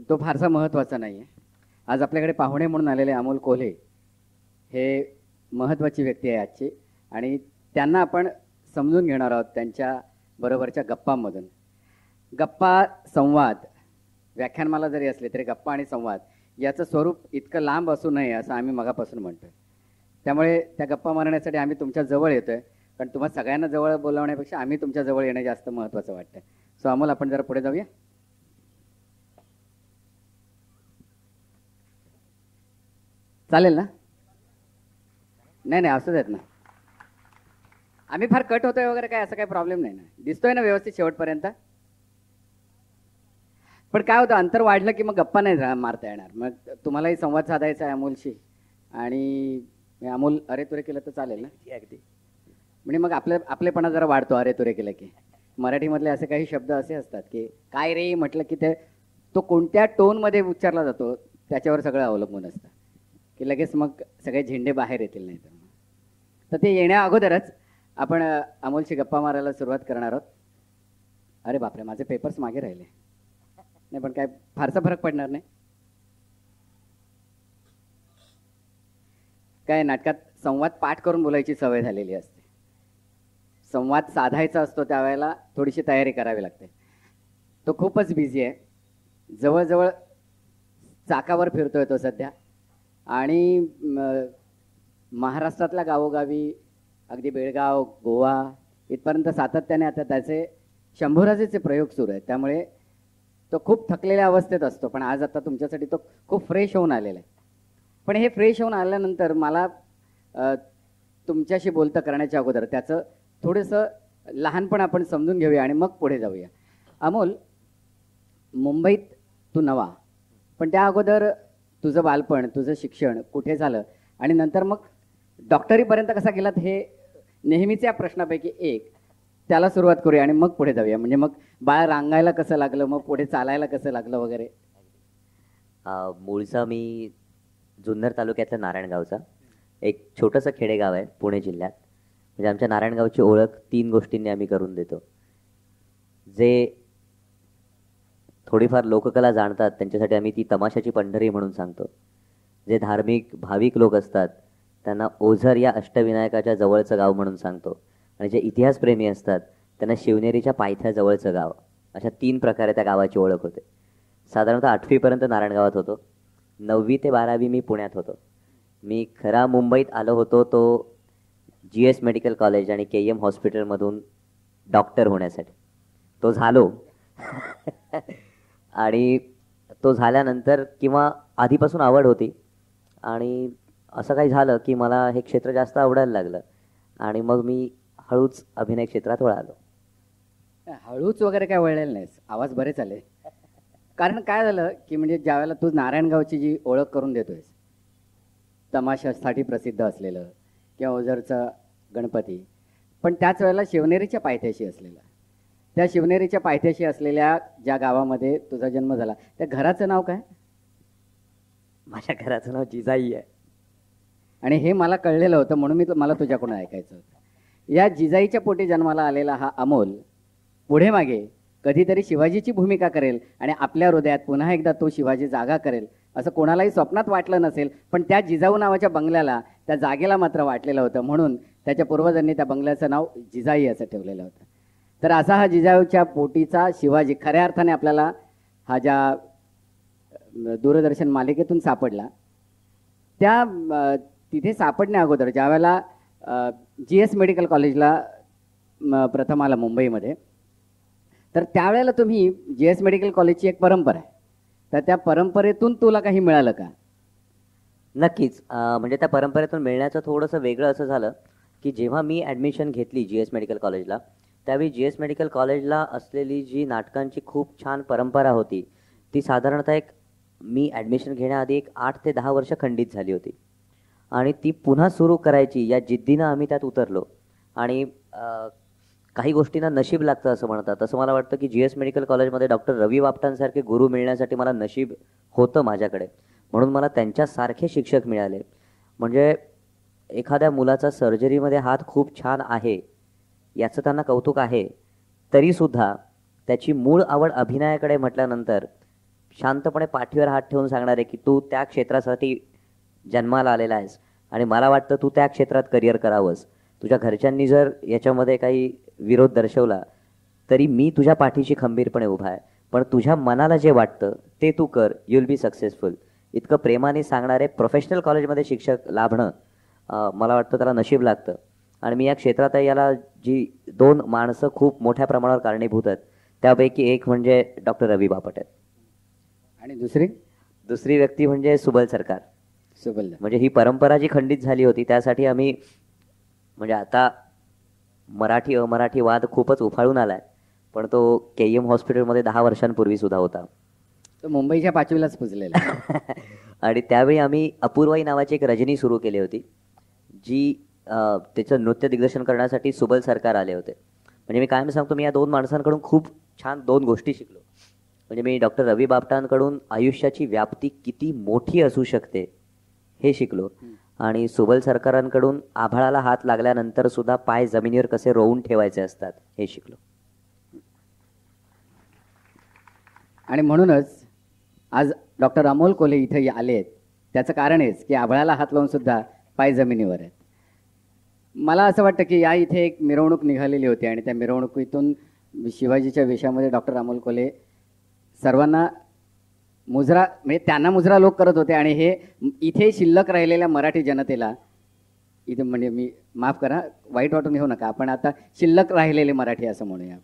पण तो फारसा महत्त्वाचा नाही आहे. आज आपल्याकडे पाहुणे म्हणून आलेले अमोल कोल्हे हे महत्त्वाची व्यक्ती आहे आजची, आणि त्यांना आपण समजून घेणार आहोत त्यांच्या बरोबरच्या गप्पांमधून. गप्पा संवाद व्याख्यानमाला जरी असले तरी गप्पा आणि संवाद याचं स्वरूप इतकं लांब असू नये असं आम्ही मगापासून म्हणतोय. त्यामुळे त्या गप्पा मारण्यासाठी आम्ही तुमच्या जवळ येतोय, कारण तुम्हाला सगळ्यांना जवळ बोलावण्यापेक्षा आम्ही तुमच्या जवळ येणं जास्त महत्त्वाचं वाटतं. सो अमोल, आपण जरा पुढे जाऊया. चालेल ना? नाही, असू देत ना. आम्ही फार कट होतोय वगैरे काय असं काही प्रॉब्लेम नाही ना? दिसतोय ना व्यवस्थित शेवटपर्यंत? पण काय होतं, अंतर वाढलं की मग गप्पा नाही मारता येणार. मग तुम्हालाही संवाद साधायचा आहे अमोलशी, आणि अमोल अरे तुरे केलं तर चालेल ना? अगदी. म्हणजे मग आपलेपणा जरा वाढतो अरे तुरे केलं की. मराठीमधले असे काही शब्द असे असतात की काय रे म्हटलं की तो कोणत्या टोनमध्ये उच्चारला जातो त्याच्यावर सगळं अवलंबून असतं, की लगेच मग सगळे झेंडे बाहेर येतील. नाही तर ते येण्या अगोदरच आपण अमोलशी गप्पा मारायला सुरुवात करणार आहोत. अरे बापरे, माझे पेपर्स मागे राहिले. नाही पण काय फारसा फरक पडणार नाही. काय नाटकात संवाद पाठ करून बोलायची सवय झालेली असते. संवाद साधायचा असतो त्यावेळेला थोडीशी तयारी करावी लागते. तो खूपच बिझी आहे. जवळजवळ चाकावर फिरतोय तो सध्या, आणि महाराष्ट्रातल्या गावोगावी अगदी बेळगाव, गोवा इथपर्यंत सातत्याने आता त्याचे शंभूराजेचे प्रयोग सुरू आहेत. त्यामुळे तो खूप थकलेल्या अवस्थेत असतो, पण आज आता तुमच्यासाठी तो खूप फ्रेश होऊन आलेला आहे. पण हे फ्रेश होऊन आल्यानंतर मला तुमच्याशी बोलतं करण्याच्या अगोदर त्याचं थोडंसं लहानपण आपण समजून घेऊया आणि मग पुढे जाऊया. अमोल, मुंबईत तू नवा, पण त्या अगोदर तुझं बालपण, तुझं शिक्षण कुठे झालं, आणि नंतर मग डॉक्टरीपर्यंत कसा गेलात, हे नेहमीच्या प्रश्नापैकी एक. त्याला सुरुवात करूया आणि मग पुढे जाऊया. म्हणजे मग बाळ रांगायला कसं लागलं, मग पुढे चालायला कसं लागलं वगैरे. मूळचा मी जुन्नर तालुक्यातल्या नारायणगावचा एक छोटंसं खेडेगाव आहे पुणे जिल्ह्यात. म्हणजे आमच्या नारायणगावची ओळख 3 गोष्टींनी आम्ही करून देतो. जे थोडीफार लोककला जाणतात त्यांच्यासाठी आम्ही ती तमाशाची पंढरी म्हणून सांगतो. जे धार्मिक भाविक लोक असतात त्यांना ओझर या अष्टविनायकाच्या जवळचं गाव म्हणून सांगतो, आणि जे इतिहासप्रेमी असतात त्यांना शिवनेरीच्या पायथ्याजवळचं गाव. अशा 3 प्रकारे त्या गावाची ओळख होते. साधारणतः 8वीपर्यंत नारायणगावात होतो. 9वी ते 12वी मी पुण्यात होतो. मी खरा मुंबईत आलो होतो तो GS मेडिकल कॉलेज आणि KM हॉस्पिटलमधून डॉक्टर होण्यासाठी. तो झालो आणि तो झाल्यानंतर किंवा आधीपासून आवड होती, आणि असं काही झालं की मला हे क्षेत्र जास्त आवडायला लागलं, आणि मग मी हळूच अभिनय क्षेत्रात वळालो. हळूच वगैरे काय वळलेलं नाहीस, आवाज बरेच आले. कारण काय झालं की म्हणजे ज्यावेळेला तू नारायणगावची जी ओळख करून देतोयस, तमाशासाठी प्रसिद्ध असलेलं किंवा ओझरचा गणपती, पण त्याच वेळेला शिवनेरीच्या पायथ्याशी असलेला, त्या शिवनेरीच्या पायथ्याशी असलेल्या ज्या गावामध्ये तुझा जन्म झाला त्या घराचं नाव काय? माझ्या घराचं नाव जिजाई आहे. आणि हे मला कळलेलं होतं, म्हणून मला तुझ्याकडून ऐकायचं होतं. या जिजाईच्या पोटी जन्माला आलेला हा अमोल पुढे मागे कधीतरी शिवाजीची भूमिका करेल आणि आपल्या हृदयात पुन्हा एकदा तो शिवाजी जागा करेल असं कोणालाही स्वप्नात वाटलं नसेल, पण त्या जिजाऊ नावाच्या बंगल्याला, त्या जागेला मात्र वाटलेलं होतं. म्हणून त्याच्या पूर्वजांनी त्या बंगल्याचं नाव जिजाई असं ठेवलेलं होतं. तर असा हा जिजाऊच्या पोटीचा शिवाजी खऱ्या अर्थाने आपल्याला हा ज्या दूरदर्शन मालिकेतून सापडला, त्या तिथे सापडण्या अगोदर ज्यावेळेला GS मेडिकल कॉलेजला प्रथम आला मुंबईमध्ये, तर त्यावेळेला तुम्ही GS मेडिकल कॉलेजची एक परंपरा आहे, तर त्या परंपरेतून तुला काही मिळालं का? नक्कीच. म्हणजे त्या परंपरेतून मिळण्याचं थोडंसं वेगळं असं झालं की जेव्हा मी ॲडमिशन घेतली GS मेडिकल कॉलेजला, त्यावेळी GS मेडिकल कॉलेजला असलेली जी नाटकांची खूप छान परंपरा होती ती साधारणतः मी ॲडमिशन घेण्याआधी 8 ते 10 वर्ष खंडित झाली होती, आणि ती पुन्हा सुरू करायची या जिद्दीनं आम्ही त्यात उतरलो. आणि काही गोष्टींना नशीब लागतं असं म्हणतात. असं मला वाटतं की GS मेडिकल कॉलेजमध्ये डॉक्टर रवी वापटांसारखे गुरु मिळण्यासाठी मला नशीब होतं माझ्याकडे, म्हणून मला त्यांच्यासारखे शिक्षक मिळाले. म्हणजे एखाद्या मुलाचा सर्जरीमध्ये हात खूप छान आहे याचं त्यांना कौतुक आहे, तरीसुद्धा त्याची मूळ आवड अभिनयाकडे म्हटल्यानंतर शांतपणे पाठीवर हात ठेवून सांगणार आहे की तू त्या क्षेत्रासाठी जन्माला आलेला आहेस आणि मला वाटतं तू त्या क्षेत्रात करिअर करावंस. तुझ्या घरच्यांनी जर याच्यामध्ये काही विरोध दर्शवला तरी मी तुझ्या पाठीशी खंबीरपणे उभा आहे, पण तुझ्या मनाला जे वाटतं ते तू कर, यू विल बी सक्सेसफुल. इतकं प्रेमाने सांगणारे प्रोफेशनल कॉलेजमध्ये शिक्षक लाभणं मला वाटतं त्याला नशीब लागतं. आणि मी या क्षेत्रात याला जी 2 माणसं खूप मोठ्या प्रमाणावर कारणीभूत आहेत त्यापैकी एक म्हणजे डॉक्टर रवी बापट आहेत आणि दुसरी व्यक्ती म्हणजे सुबल सरकार. सुबलदा. म्हणजे ही परंपरा जी खंडित झाली होती त्यासाठी आम्ही म्हणजे आता मराठी अमराठी वाद खूपच उफाळून आलाय, पण तो KM हॉस्पिटलमध्ये 10 वर्षांपूर्वी सुद्धा होता. तो मुंबईच्या 5वीलाच पुजलेला. आणि त्यावेळी आम्ही अपूर्वाई नावाची एक रजनी सुरू केली होती जी त्याचं नृत्य दिग्दर्शन करण्यासाठी सुबल सरकार आले होते. म्हणजे मी कायम सांगतो मी या 2 माणसांकडून खूप छान 2 गोष्टी शिकलो. म्हणजे मी डॉक्टर रवी बापटांकडून आयुष्याची व्याप्ती किती मोठी असू शकते हे शिकलो आणि सुबल सरकारांकडून आभाळाला हात लागल्यानंतर सुद्धा पाय जमिनीवर कसे रोवून ठेवायचे असतात हे शिकलो. आणि म्हणूनच आज डॉक्टर अमोल कोल्हे इथे आले आहेत. त्याचं कारण हेच की आभाळाला हात लावून सुद्धा पाय जमिनीवर आहेत. मला असं वाटतं की या इथे एक मिरवणूक निघालेली होती आणि त्या मिरवणुकीतून शिवाजीच्या वेशामध्ये डॉक्टर अमोल कोल्हे सर्वांना मुजरा म्हणजे त्यांना मुजरा लोक करत होते आणि हे इथे शिल्लक राहिलेल्या मराठी जनतेला इथे म्हणजे मी माफ करा वाईट वाटून घेऊ नका, आपण आता शिल्लक राहिलेले मराठी असं म्हणूया.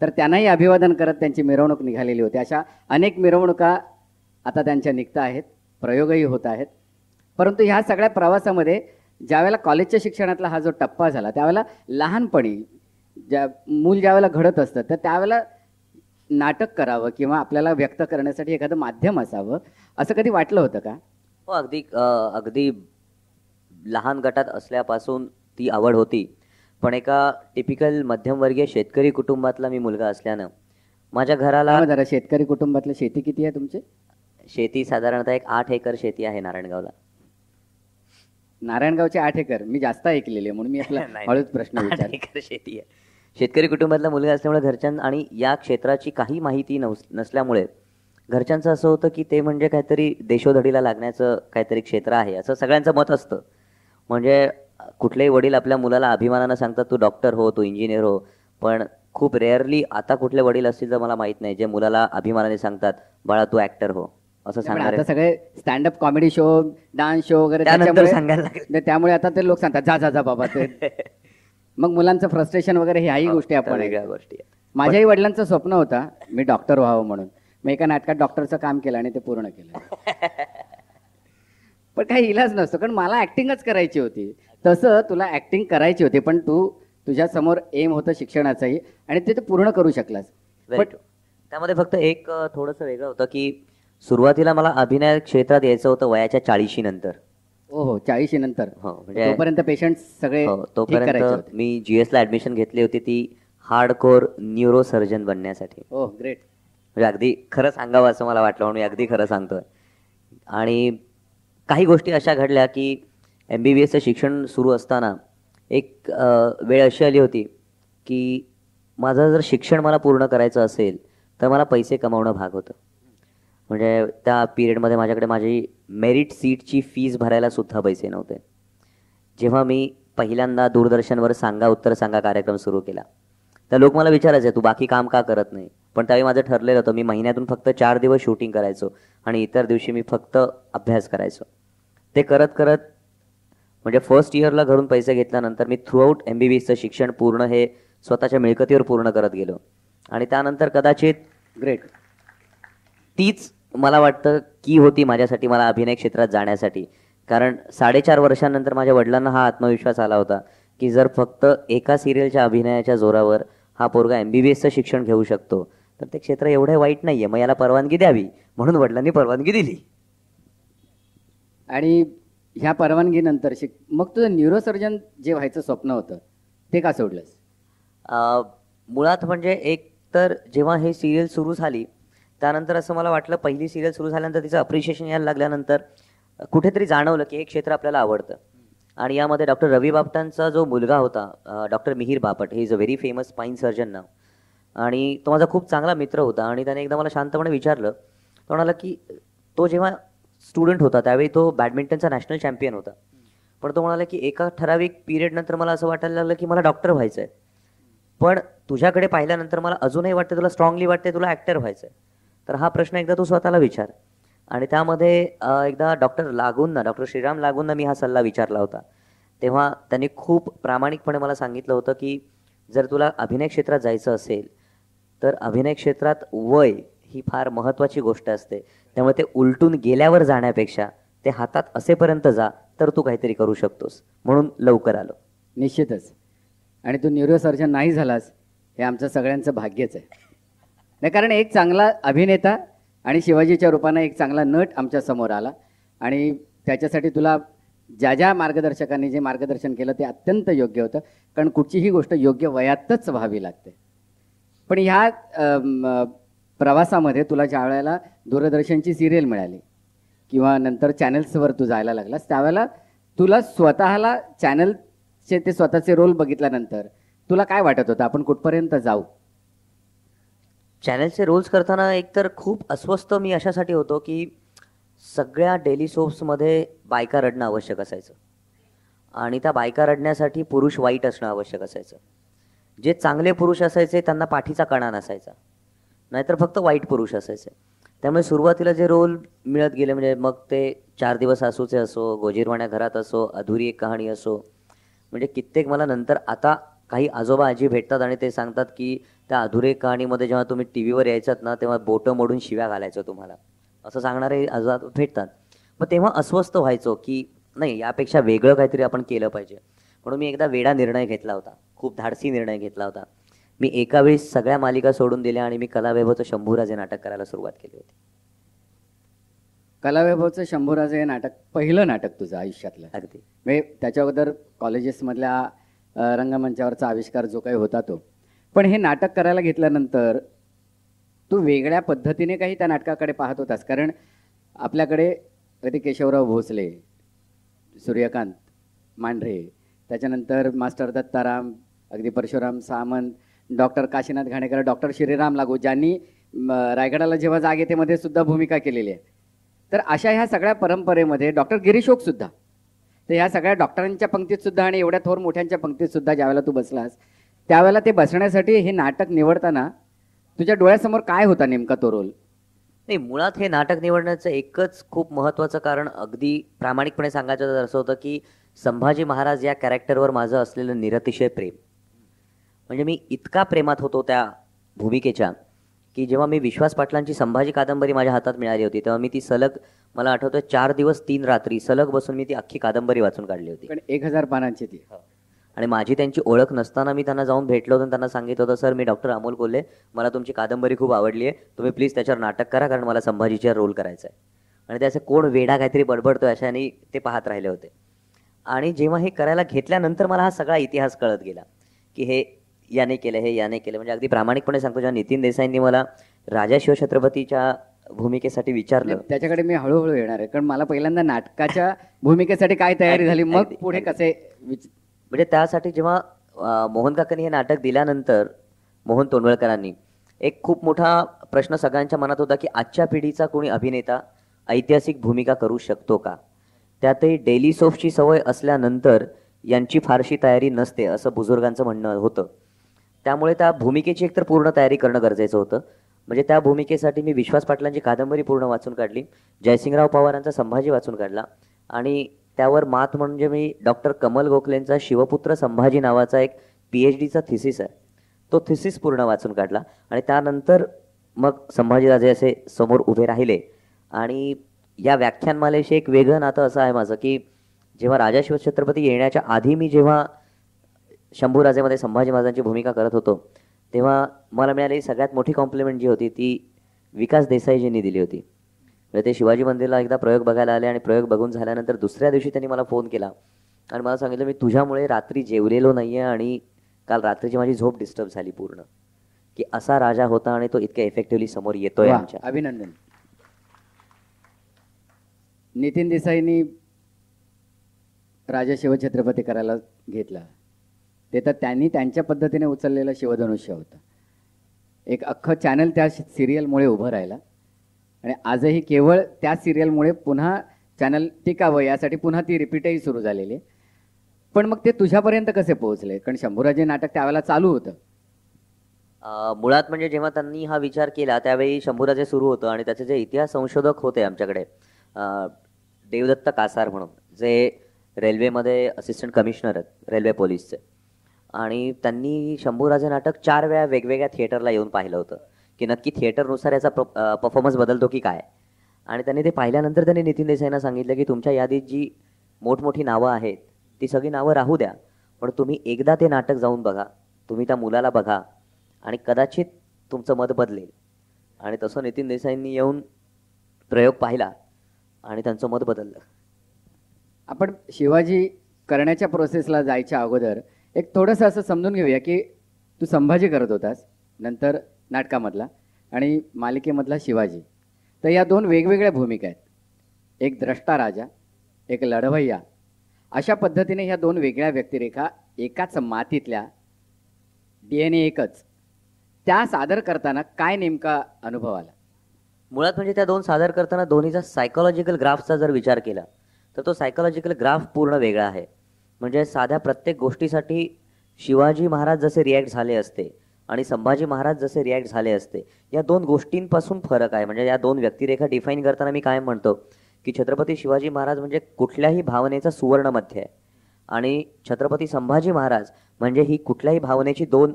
तर त्यांनाही अभिवादन करत त्यांची मिरवणूक निघालेली होती. अशा अनेक मिरवणुका आता त्यांच्या निघता आहेत, प्रयोगही होत आहेत. परंतु ह्या सगळ्या प्रवासामध्ये ज्यावेळेला कॉलेजच्या शिक्षणातला हा जो टप्पा झाला त्यावेळेला लहानपणी मूल ज्यावेळेला घडत असतं तर त्यावेळेला नाटक करावं किंवा आपल्याला व्यक्त करण्यासाठी एखादं माध्यम असावं असं कधी वाटलं होतं का? हो, अगदी लहान गटात असल्यापासून ती आवड होती. पण एका टिपिकल मध्यमवर्गीय शेतकरी कुटुंबातला मी मुलगा असल्यानं माझ्या घराला जरा शेतकरी कुटुंबातलं शेती किती आहे तुमची? शेती साधारणतः एक 8 एकर शेती आहे नारायणगावला. नारायणगावचे 8 एकर मी जास्त ऐकलेले म्हणून मी आपला हळूच प्रश्न विचारला. 8 एकर शेती आहे. शेतकरी कुटुंबातला मुलगा असल्यामुळे घरच्यां आणि या क्षेत्राची काही माहिती नसल्यामुळे घरच्यांचं असं होतं की ते म्हणजे काहीतरी देशोधडीला लागण्याचं काहीतरी क्षेत्र आहे असं सगळ्यांचं मत असतं. म्हणजे कुठलेही वडील आपल्या मुलाला अभिमानानं सांगतात तू डॉक्टर हो, तू इंजिनियर हो, पण खूप रेअरली आता कुठले वडील असतील तर मला माहित नाही जे मुलाला अभिमानाने सांगतात बाळा तू ऍक्टर हो असं सांगणार. आता सगळे stand up comedy show, dance show वगैरे त्यानंतर सांगायला लागले. त्यामुळे आता ते लोक सांगतात जा जा जा बाबा ते मग मुलांचं फ्रस्ट्रेशन वगैरे ह्याही गोष्टी आपण वेगळ्या गोष्टी. माझ्याही वडिलांचं स्वप्न होता मी डॉक्टर व्हावं म्हणून. मी एका नाटकात डॉक्टरचं काम केलं आणि ते पूर्ण केलं. पण काही इलाज नसतो कारण मला ऍक्टिंगच करायची होती. तसं तुला ऍक्टिंग करायची होती पण तू तुझ्या समोर एम होतं शिक्षणाचंही आणि ते पूर्ण करू शकलास. पण त्यामध्ये फक्त एक थोडंसं वेगळं होतं की सुरुवातीला मला अभिनय क्षेत्रात यायचं होतं वयाच्या 40 नंतर. हो 40 नंतर. हो म्हणजे तोपर्यंत पेशंट सगळे तोपर्यंत मी GS ला ऍडमिशन घेतली होती ती हार्डकोर न्यूरो सर्जन बनण्यासाठी. हो ग्रेट. म्हणजे अगदी खरं सांगावं असं मला वाटलं म्हणून मी अगदी खरं सांगतोय. आणि काही गोष्टी अशा घडल्या की MBBSचं शिक्षण सुरू असताना एक वेळ अशी आली होती की माझं जर शिक्षण मला पूर्ण करायचं असेल तर मला पैसे कमावणं भाग होतं. म्हणजे त्या पिरियडमध्ये माझ्याकडे माझी मेरिट सीटची फीज भरायला सुद्धा पैसे नव्हते. जेव्हा मी पहिल्यांदा दूरदर्शनवर सांगा उत्तर सांगा कार्यक्रम सुरू केला तर लोक मला विचारायचे तू बाकी काम का करत नाही, पण त्यावेळी माझं ठरलेलं होतं मी महिन्यातून फक्त 4 दिवस शूटिंग करायचो आणि इतर दिवशी मी फक्त अभ्यास करायचो. ते करत करत म्हणजे फर्स्ट इयरला घरून पैसे घेतल्यानंतर मी थ्रूआउट MBBSचं शिक्षण पूर्ण हे स्वतःच्या मिळकतीवर पूर्ण करत गेलो. आणि त्यानंतर कदाचित ग्रेट तीच मला वाटतं की होती माझ्यासाठी मला अभिनय क्षेत्रात जाण्यासाठी. कारण 4.5 वर्षांनंतर माझ्या वडिलांना हा आत्मविश्वास आला होता की जर फक्त एका सिरियलच्या अभिनयाच्या जोरावर हा पोरगा MBBSचं शिक्षण घेऊ शकतो तर ते क्षेत्र एवढं वाईट नाहीये, मग याला परवानगी द्यावी. म्हणून वडिलांनी परवानगी दिली. आणि ह्या परवानगीनंतर मग तुझं न्यूरोसर्जन जे व्हायचं स्वप्न होतं ते का सोडलंस? मुळात म्हणजे एक तर जेव्हा हे सिरियल सुरू झाली त्यानंतर असं मला वाटलं पहिली सिरियल सुरू झाल्यानंतर तिचं अप्रिशिएशन यायला लागल्यानंतर कुठेतरी जाणवलं की हे क्षेत्र आपल्याला आवडतं. आणि यामध्ये डॉक्टर रवी बापटांचा जो मुलगा होता doctor Mihir Bapat, he is a very famous spine surgeon नाव, आणि तो माझा खूप चांगला मित्र होता. आणि त्याने एकदा मला शांतपणे विचारलं तो म्हणाला की तो जेव्हा स्टुडंट होता त्यावेळी तो बॅडमिंटनचा नॅशनल चॅम्पियन होता, पण तो म्हणाला की एका ठराविक पिरियड नंतर मला असं वाटायला लागलं की मला डॉक्टर व्हायचं आहे, पण तुझ्याकडे पाहिल्यानंतर मला अजूनही वाटते, तुला स्ट्रॉंगली वाटते तुला ॲक्टर व्हायचं आहे. तर हा प्रश्न एकदा तू स्वतःला विचार. आणि त्यामध्ये एकदा डॉक्टर श्रीराम लागूंना मी हा सल्ला विचारला होता. तेव्हा त्यांनी खूप प्रामाणिकपणे मला सांगितलं होतं की जर तुला अभिनय क्षेत्रात जायचं असेल तर अभिनय क्षेत्रात वय ही फार महत्त्वाची गोष्ट असते. त्यामुळे ते उलटून गेल्यावर जाण्यापेक्षा ते हातात असेपर्यंत जा, तर तू काहीतरी करू शकतोस. म्हणून लवकर आलो. निश्चितच. आणि तू न्यूरोसर्जन नाही झालास हे आमचं सगळ्यांचं भाग्यच आहे. नाही, कारण एक चांगला अभिनेता आणि शिवाजीच्या रूपानं एक चांगला नट आमच्या समोर आला, आणि त्याच्यासाठी तुला ज्या ज्या मार्गदर्शकांनी जे मार्गदर्शन केलं ते अत्यंत योग्य होतं. कारण कुठचीही गोष्ट योग्य वयातच व्हावी लागते. पण ह्या प्रवासामध्ये तुला ज्या वेळेला दूरदर्शनची सिरियल मिळाली किंवा नंतर चॅनल्सवर तू जायला लागलास, त्यावेळेला तुला स्वतःला चॅनलचे ते स्वतःचे रोल बघितल्यानंतर तुला काय वाटत होतं, आपण कुठपर्यंत जाऊ? चॅनलचे रोल्स करताना एकतर खूप अस्वस्थ मी अशासाठी होतो की सगळ्या डेली सोप्समध्ये बायका रडणं आवश्यक असायचं, आणि त्या बायका रडण्यासाठी पुरुष वाईट असणं आवश्यक असायचं. जे चांगले पुरुष असायचे त्यांना पाठीचा कणा नसायचा, नाहीतर फक्त वाईट पुरुष असायचे. त्यामुळे सुरुवातीला जे रोल मिळत गेले, म्हणजे मग ते 4 दिवस सासूचे असो, गोजीरवाण्या घरात असो, अधुरी एक कहाणी असो, म्हणजे कित्येक मला नंतर आता काही आजोबा आजी भेटतात आणि ते सांगतात की त्या अधुरे कहाणीमध्ये जेव्हा तुम्ही टी व्हीवर यायचात ना तेव्हा बोटं मोडून शिव्या घालायचं तुम्हाला, असं सांगणारे आजोबा भेटतात. मग तेव्हा अस्वस्थ व्हायचो की नाही, यापेक्षा वेगळं काहीतरी आपण केलं पाहिजे. म्हणून मी एकदा वेडा निर्णय घेतला होता, खूप धाडसी निर्णय घेतला होता. मी एका वेळी सगळ्या मालिका सोडून दिल्या आणि मी कलावैभवचं शंभूराजे नाटक करायला सुरुवात केली होती. कलावैभवचं शंभूराजे हे नाटक पहिलं नाटक तुझं आयुष्यातलं. अगदी. म्हणजे त्याच्या अगोदर कॉलेजेसमधल्या रंगमंचावरचा आविष्कार जो काही होता तो. पण हे नाटक करायला घेतल्यानंतर तू वेगळ्या पद्धतीने काही त्या नाटकाकडे पाहत होतास. कारण आपल्याकडे अगदी केशवराव भोसले, सूर्यकांत मांढरे, त्याच्यानंतर मास्टर दत्ताराम, अगदी परशुराम सामंत, डॉक्टर काशीनाथ घाणेकर, डॉक्टर श्रीराम लागू, ज्यांनी रायगडाला जेव्हा जाग येते मध्ये सुद्धा भूमिका केलेली आहे. तर अशा ह्या सगळ्या परंपरेमध्ये डॉक्टर गिरीश ओक सुद्धा, तर ह्या सगळ्या डॉक्टरांच्या पंक्तीत सुद्धा आणि एवढ्या थोर मोठ्यांच्या पंक्तीत सुद्धा ज्यावेळेला तू बसलास त्यावेळेला ते बसण्यासाठी हे नाटक निवडताना तुझ्या डोळ्यासमोर काय होता नेमका तो रोल? नाही, मुळात हे नाटक निवडण्याचं एकच खूप महत्त्वाचं कारण अगदी प्रामाणिकपणे सांगायचं तर असं होतं की संभाजी महाराज या कॅरेक्टरवर माझं असलेलं निरतिशय प्रेम. म्हणजे मी इतका प्रेमात होतो त्या भूमिकेच्या की जेव्हा मी विश्वास पाटलांची संभाजी कादंबरी माझ्या हातात मिळाली होती तेव्हा मी ती सलग, मला आठवतं 4 दिवस 3 रात्री सलग बसून मी ती अख्खी कादंबरी वाचून काढली होती. पण 1000 पानांची ती. आणि माझी त्यांची ओळख नसताना मी त्यांना जाऊन भेटलो होतो आणि त्यांना सांगितलं होतं, सर मी डॉक्टर अमोल कोल्हे, मला तुमची कादंबरी खूप आवडली आहे, तुम्ही प्लीज त्याच्यावर नाटक करा कारण मला संभाजीचा रोल करायचा आहे. आणि त्याचे कोण वेडा काहीतरी बडबडतो अशाने ते पाहत राहिले होते. आणि जेव्हा हे करायला घेतल्यानंतर मला हा सगळा इतिहास कळत गेला की हे याने केलं, हे याने केलं. म्हणजे अगदी प्रामाणिकपणे सांगतो, जेव्हा नितीन देसाईंनी मला राजा शिवछत्रपतीच्या भूमिकेसाठी विचारलं, त्याच्याकडे मी हळूहळू येणार आहे, कारण मला पहिल्यांदा नाटकाच्या भूमिकेसाठी काय तयारी झाली, मग पुढे कसे म्हणजे त्यासाठी जेव्हा मोहन काकांनी हे नाटक दिल्यानंतर मोहन तोंडवळकरांनी एक खूप मोठा प्रश्न सगळ्यांच्या मनात होता की आजच्या पिढीचा कोणी अभिनेता ऐतिहासिक भूमिका करू शकतो का. त्यातही डेली सोप्सची सवय असल्यानंतर यांची फारशी तयारी नसते असं बुजुर्गांचं म्हणणं होतं. त्यामुळे त्या भूमिकेची एकतर पूर्ण तयारी करणं गरजेचं होतं. म्हणजे त्या भूमिकेसाठी मी विश्वास पाटलांची कादंबरी पूर्ण वाचून काढली, जयसिंगराव पवारांचा संभाजी वाचून काढला, आणि त्यावर मात म्हणजे मी डॉक्टर कमल गोखलेंचा शिवपुत्र संभाजी नावाचा एक PhDचा थिसिस आहे, तो थिसिस पूर्ण वाचून काढला. आणि त्यानंतर मग संभाजीराजे असे समोर उभे राहिले. आणि या व्याख्यानमालेशी एक वेगळं नातं असं आहे माझं की जेव्हा राजा शिवछत्रपती येण्याच्या आधी मी जेव्हा शंभूराजेमध्ये संभाजी महाराजांची भूमिका करत होतो तेव्हा मला मिळालेली सगळ्यात मोठी कॉम्प्लिमेंट जी होती ती विकास देसाईजींनी दिली होती. म्हणजे ते शिवाजी मंदिरला एकदा प्रयोग बघायला आले आणि प्रयोग बघून झाल्यानंतर दुसऱ्या दिवशी त्यांनी मला फोन केला आणि मला सांगितलं, मी तुझ्यामुळे रात्री जेवलेलो नाही आहे आणि काल रात्रीची माझी झोप डिस्टर्ब झाली पूर्ण, की असा राजा होता आणि तो इतक्या इफेक्टिव्हली समोर येतोय आमच्या. अभिनंदन. नितीन देसाईंनी राजा शिवछत्रपती करायला घेतला ते तर त्यांनी त्यांच्या पद्धतीने उचललेलं शिवधनुष्य होतं. एक अख्खं चॅनल त्या सिरियलमुळे उभं राहिला. आणि आजही केवळ त्या सिरियलमुळे पुन्हा चॅनल टिकावं यासाठी पुन्हा ती रिपीटही सुरू झालेली आहे. पण मग ते तुझ्यापर्यंत कसे पोहोचले? कारण शंभूराजे नाटक त्यावेळेला चालू होतं. मुळात म्हणजे जेव्हा त्यांनी हा विचार केला त्यावेळी शंभूराजे सुरू होतं आणि त्याचे जे इतिहास संशोधक होते आमच्याकडे, देवदत्त कासार म्हणून, जे रेल्वेमध्ये असिस्टंट कमिशनर आहेत रेल्वे पोलीसचे, आणि त्यांनी शंभूराजे नाटक 4 वेळा वेगवेगळ्या थिएटरला येऊन पाहिलं होतं की नक्की थिएटरनुसार याचा परफॉर्मन्स बदलतो की काय. आणि त्यांनी ते पाहिल्यानंतर त्यांनी नितीन देसाईंना सांगितलं की तुमच्या यादीत जी मोठमोठी नावं आहेत ती सगळी नावं राहू द्या, पण तुम्ही एकदा ते नाटक जाऊन बघा, तुम्ही त्या मुलाला बघा आणि कदाचित तुमचं मत बदलेल. आणि तसं नितीन देसाईंनी येऊन प्रयोग पाहिला आणि त्यांचं मत बदललं. आपण शिवाजी करण्याच्या प्रोसेसला जायच्या अगोदर एक थोडंसं असं समजून घेऊया की तू संभाजी करत होतास, नंतर नाटकामधला आणि मालिकेमधला शिवाजी. तर या 2 वेगवेगळ्या भूमिका आहेत. एक द्रष्टा राजा, एक लढवय्या. अशा पद्धतीने ह्या 2 वेगळ्या व्यक्तिरेखा एकाच मातीतल्या, DNA एकच, त्या सादर करताना काय नेमका अनुभव आला? मुळात म्हणजे त्या 2 सादर करताना दोन्हीचा सायकोलॉजिकल ग्राफचा जर विचार केला तर तो सायकोलॉजिकल ग्राफ पूर्ण वेगळा आहे. म्हणजे साध्या प्रत्येक गोष्टीसाठी शिवाजी महाराज जसे रिॲक्ट झाले असते आणि संभाजी महाराज जसे रिॲक्ट झाले असते, या 2 गोष्टींपासून फरक आहे. म्हणजे या 2 व्यक्तिरेखा डिफाईन करताना मी काय म्हणतो की छत्रपती शिवाजी महाराज म्हणजे कुठल्याही भावनेचा सुवर्ण मध्य आहे आणि छत्रपती संभाजी महाराज म्हणजे ही कुठल्याही भावनेची 2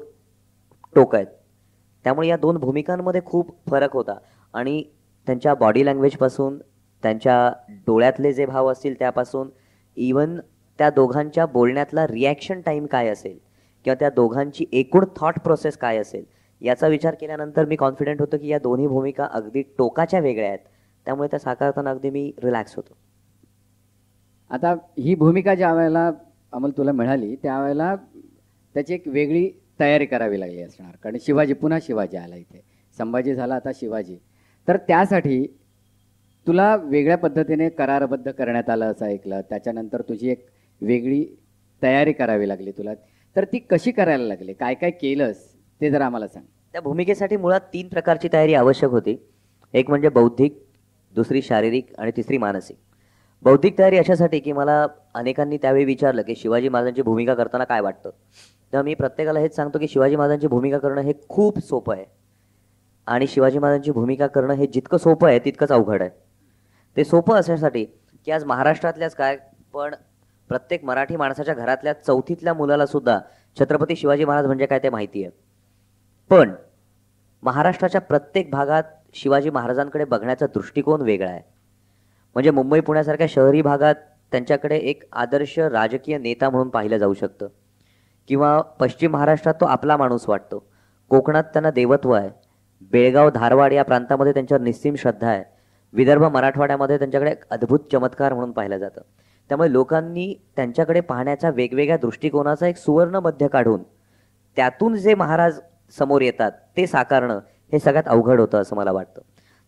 टोक आहेत. त्यामुळे या 2 भूमिकांमध्ये खूप फरक होता आणि त्यांच्या बॉडी लँग्वेजपासून, त्यांच्या डोळ्यातले जे भाव असतील त्यापासून, इवन त्या दोघांच्या बोलण्यातला रिॲक्शन टाईम काय असेल किंवा त्या दोघांची एकूण थॉट प्रोसेस काय असेल याचा विचार केल्यानंतर मी कॉन्फिडंट होतो की या दोन्ही भूमिका अगदी टोकाच्या वेगळ्या आहेत. त्यामुळे त्या साकारताना अगदी मी रिलॅक्स होतो. आता ही भूमिका ज्या वेळेला अमल तुला मिळाली त्यावेळेला त्याची एक वेगळी तयारी करावी लागली असणार, कारण शिवाजी, पुन्हा शिवाजी आला इथे, संभाजी झाला, आता शिवाजी. तर त्यासाठी तुला वेगळ्या पद्धतीने करारबद्ध करण्यात आलं असं ऐकलं. त्याच्यानंतर तुझी एक वेगळी तयारी करावी लागली तुला. तर ती कशी करायला लागली, काय काय केलंस ते जरा आम्हाला सांग. त्या भूमिकेसाठी मुळात 3 प्रकारची तयारी आवश्यक होती. एक म्हणजे बौद्धिक, दुसरी शारीरिक आणि तिसरी मानसिक. बौद्धिक तयारी अशासाठी की मला अनेकांनी त्यावेळी विचारलं की शिवाजी महाराजांची भूमिका करताना काय वाटतं. तर मी प्रत्येकाला हेच सांगतो की शिवाजी महाराजांची भूमिका करणं हे खूप सोपं आहे आणि शिवाजी महाराजांची भूमिका करणं हे जितकं सोपं आहे तितकंच अवघड आहे. ते सोपं असण्यासाठी की आज महाराष्ट्रातल्याच काय, पण प्रत्येक मराठी माणसाच्या घरातल्या 4थीतल्या मुलाला सुद्धा छत्रपती शिवाजी महाराज म्हणजे काय ते माहिती आहे. पण महाराष्ट्राच्या प्रत्येक भागात शिवाजी महाराजांकडे बघण्याचा दृष्टिकोन वेगळा आहे. म्हणजे मुंबई पुण्यासारख्या शहरी भागात त्यांच्याकडे एक आदर्श राजकीय नेता म्हणून पाहिलं जाऊ शकतं किंवा पश्चिम महाराष्ट्रात तो आपला माणूस वाटतो. कोकणात त्यांना देवत्व आहे. बेळगाव, धारवाड या प्रांतामध्ये त्यांच्यावर निस्सीम श्रद्धा आहे. विदर्भ, मराठवाड्यामध्ये त्यांच्याकडे एक अद्भुत चमत्कार म्हणून पाहिलं जातं. त्यामुळे लोकांनी त्यांच्याकडे पाहण्याच्या वेगवेगळ्या दृष्टिकोनाचा एक सुवर्ण मध्य काढून त्यातून जे महाराज समोर येतात ते साकारणं हे सगळ्यात अवघड होतं असं मला वाटतं.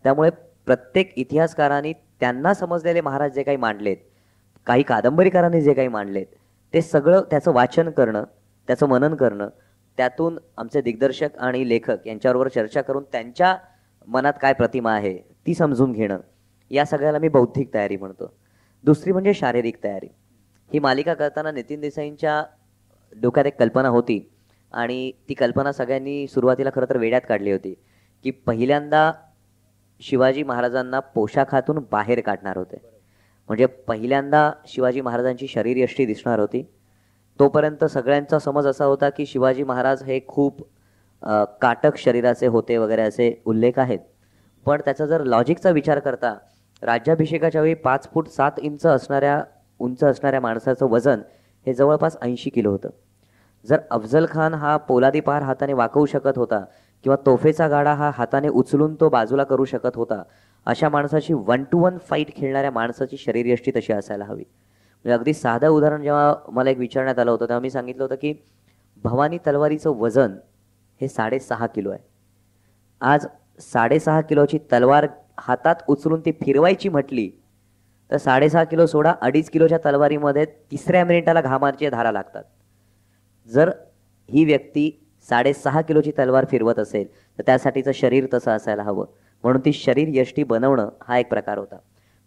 त्यामुळे प्रत्येक इतिहासकारांनी त्यांना समजलेले महाराज जे काही मांडलेत, काही कादंबरीकारांनी जे काही मांडलेत, ते सगळं त्याचं वाचन करणं, त्याचं मनन करणं, त्यातून आमचे दिग्दर्शक आणि लेखक यांच्याबरोबर चर्चा करून त्यांच्या मनात काय प्रतिमा आहे ती समजून घेणं, या सगळ्याला मी बौद्धिक तयारी म्हणतो. दुसरी म्हणजे शारीरिक तयारी. ही मालिका करताना नितीन देसाईंच्या डोक्यात एक कल्पना होती आणि ती कल्पना सगळ्यांनी सुरुवातीला खरं तर वेड्यात काढली होती की पहिल्यांदा शिवाजी महाराजांना पोशाखातून बाहेर काढणार होते. म्हणजे पहिल्यांदा शिवाजी महाराजांची शरीरयष्टी दिसणार होती. तोपर्यंत सगळ्यांचा समज असा होता की शिवाजी महाराज हे खूप काटक शरीराचे होते वगैरे असे उल्लेख आहेत. पण त्याचा जर लॉजिकचा विचार करता राज्याभिषेकाच्या वेळी 5 फूट 7 इंच उंच असणाऱ्या माणसाचं वजन हे जवळपास 80 किलो होतं. जर अफजल खान हा पोलादी पहार हाताने वाकवू शकत होता किंवा तोफेचा गाडा हा हाताने उचलून तो बाजूला करू शकत होता, अशा माणसाची 1 to 1 फाईट खेळणाऱ्या माणसाची शरीरयष्टी तशी असायला हवी. म्हणजे अगदी साधं उदाहरण जेव्हा मला एक विचारण्यात आलं होतं तेव्हा मी सांगितलं होतं की भवानी तलवारीचं वजन हे 6.5 किलो आहे. आज 6.5 किलोची तलवार हातात उचलून ती फिरवायची म्हटली तर 6.5 किलो सोडा, 2.5 किलोच्या तलवारीमध्ये 3ऱ्या मिनिटाला घामाच्या धारा लागतात. जर ही व्यक्ती 6.5 किलोची तलवार फिरवत असेल तर त्यासाठीचं शरीर तसं असायला हवं. म्हणून ती शरीर यष्टी बनवणं हा एक प्रकार होता.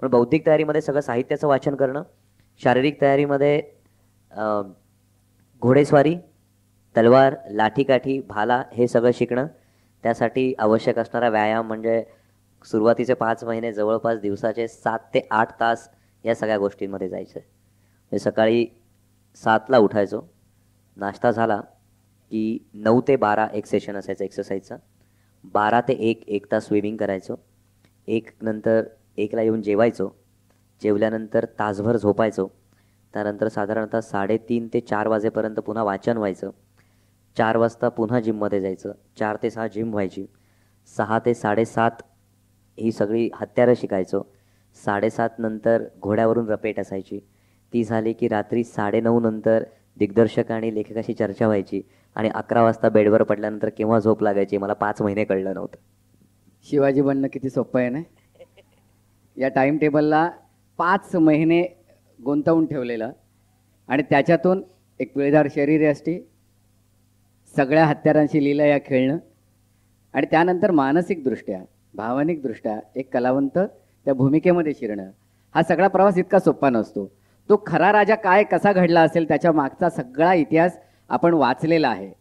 पण बौद्धिक तयारीमध्ये सगळं साहित्याचं वाचन करणं, शारीरिक तयारीमध्ये घोडेस्वारी, तलवार, लाठीकाठी, भाला हे सगळं शिकणं. त्यासाठी आवश्यक असणारा व्यायाम म्हणजे सुरुवातीचे 5 महिने जवळपास दिवसाचे 7 ते 8 तास या सगळ्या गोष्टींमध्ये जायचं. म्हणजे सकाळी 7ला उठायचो, नाश्ता झाला की 9 ते 12 एक सेशन असायचं एक्सरसाइजचा. 12 ते 1 तास स्विमिंग करायचो. 1 नंतर 1ला येऊन जेवायचो. जेवल्यानंतर तासभर झोपायचो. त्यानंतर साधारणतः 3:30 ते 4 वाजेपर्यंत पुन्हा वाचन व्हायचं. 4 वाजता पुन्हा जिममध्ये जायचं. 4 ते 6 जिम व्हायची. 6 ते 7:30 ही सगळी हत्यारं शिकायचो. 7:30 नंतर घोड्यावरून रपेट असायची. ती झाली की रात्री 9:30 नंतर दिग्दर्शक आणि लेखकाशी चर्चा व्हायची. आणि 11 वाजता बेडवर पडल्यानंतर केव्हा झोप लागायची मला 5 महिने कळलं नव्हतं. शिवाजी बनणं किती सोपं आहे ना. या टाइम टेबलला 5 महिने गुंतवून ठेवलेलं आणि त्याच्यातून एक पिळदार शरीर असते, सगळ्या हत्यारांशी लीला या खेळणं आणि त्यानंतर मानसिकदृष्ट्या भावनिकदृष्ट्या एक कलावंत त्या भूमिकेमध्ये शिरणं. हा सगळा प्रवास इतका सोपा नसतो. तो खरा राजा काय कसा घडला असेल त्याच्या मागचा सगळा इतिहास आपण वाचलेला आहे,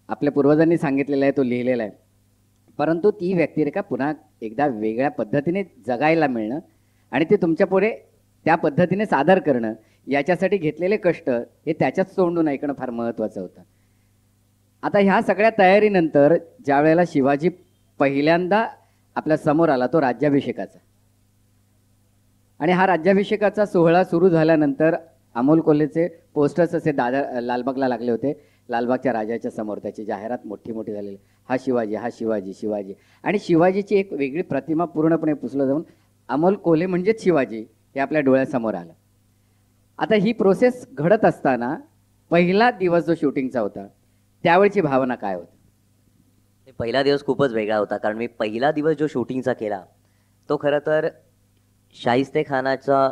आपल्या पूर्वजांनी सांगितलेला आहे, तो लिहिलेला आहे. परंतु ती व्यक्तिरेखा पुन्हा एकदा वेगळ्या पद्धतीने जगायला मिळणं आणि ते तुमच्या पुढे त्या पद्धतीने सादर करणं, याच्यासाठी घेतलेले कष्ट हे त्याच्याच तोंडून ऐकणं फार महत्त्वाचं होतं. आता ह्या सगळ्या तयारीनंतर ज्या वेळेला शिवाजी पहिल्यांदा आपल्या समोर आला तो राज्याभिषेकाचा, आणि हा राज्याभिषेकाचा सोहळा सुरू झाल्यानंतर अमोल कोल्हेचे पोस्टर्स असे लालबागला लागले होते. लालबागच्या राजाच्या समोर त्याची जाहिरात मोठी मोठी झालेली, हा शिवाजी, हा शिवाजी, शिवाजी. आणि शिवाजीची एक वेगळी प्रतिमा पूर्णपणे पुसलं जाऊन अमोल कोल्हे म्हणजेच शिवाजी हे आपल्या डोळ्यासमोर आलं. आता ही प्रोसेस घडत असताना पहिला दिवस जो शूटिंगचा होता त्यावेळची भावना काय होती? पहिला दिवस खूपच वेगळा होता. कारण मी पहिला दिवस जो शूटिंगचा केला तो खरं तर शाहिस्ते खानाचा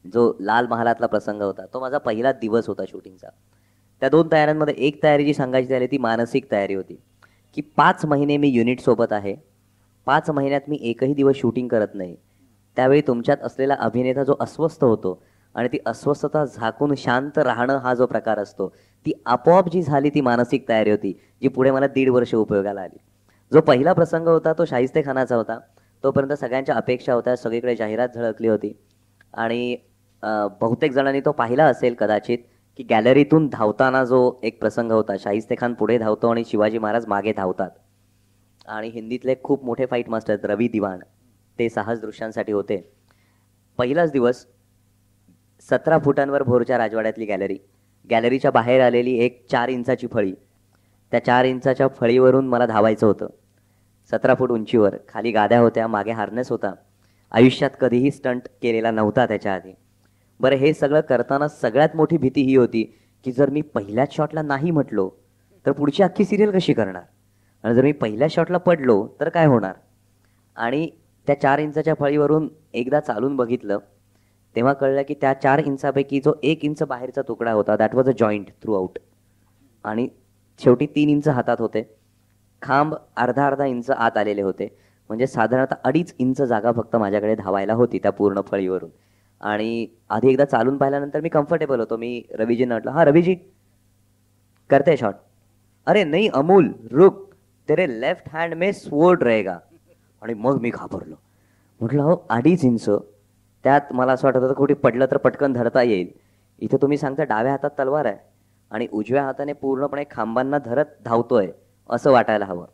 जो लाल महालातला प्रसंग होता तो माझा पहिला दिवस होता शूटिंगचा. त्या 2 तयाऱ्यांमध्ये एक तयारी जी सांगायची झाली ती मानसिक तयारी होती की 5 महिने मी युनिटसोबत आहे. 5 महिन्यात मी एकही दिवस शूटिंग करत नाही. त्यावेळी तुमच्यात असलेला अभिनेता जो अस्वस्थ होतो आणि ती अस्वस्थता झाकून शांत राहणं हा जो प्रकार असतो, ती आपोआप जी झाली ती मानसिक तयारी होती जी पुढे मला 1.5 वर्ष उपयोगाला आली. जो पहिला प्रसंग होता तो शाहिस्ते खानाचा होता. तोपर्यंत सगळ्यांच्या अपेक्षा होत्या, सगळीकडे जाहिरात झळकली होती आणि बहुतेक जणांनी तो पाहिला असेल कदाचित की गॅलरीतून धावताना जो एक प्रसंग होता, शाहिस्ते खान पुढे धावतो आणि शिवाजी महाराज मागे धावतात. आणि हिंदीतले खूप मोठे फाईट मास्टर रवी दिवाण ते साहस दृश्यांसाठी होते. पहिलाच दिवस 17 फुटांवर भोरच्या राजवाड्यातली गॅलरीच्या बाहेर आलेली एक 4 इंचाची फळी, त्या 4 इंचाच्या फळीवरून मला धावायचं होतं. 17 फूट उंचीवर, खाली गाद्या होत्या, मागे हार्नेस होता. आयुष्यात कधीही स्टंट केलेला नव्हता त्याच्या आधी. बरं, हे सगळं करताना सगळ्यात मोठी भीती ही होती की जर मी पहिल्याच शॉटला नाही म्हटलो तर पुढची अख्खी सिरियल कशी करणार, आणि जर मी पहिल्या शॉटला पडलो तर काय होणार. आणि त्या 4 इंचाच्या फळीवरून एकदा चालून बघितलं तेव्हा कळलं की त्या 4 इंचापैकी जो 1 इंच बाहेरचा तुकडा होता that was a joint through out, आणि शेवटी 3 इंच हातात होते. खांब अर्धा इंच आत आलेले होते. म्हणजे साधारणतः 2.5 इंच जागा फक्त माझ्याकडे धावायला होती त्या पूर्ण फळीवरून. आणि आधी एकदा चालून पाहिल्यानंतर मी कम्फर्टेबल होतो. मी रवीजींना म्हटलं, हा रवीजी करते शॉट. अरे नाही अमोल रुक, तेरे लेफ्ट हँड में स्वॉर्ड रहेगा. आणि मग मी घाबरलो. म्हटलं हो 2.5 इंच, त्यात मला असं वाटत होतं कुठे पडलं तर पटकन धरता येईल. इथं तुम्ही सांगता डाव्या हातात तलवार आहे आणि उजव्या हाताने पूर्णपणे खांबांना धरत धावतोय असं वाटायला हवं.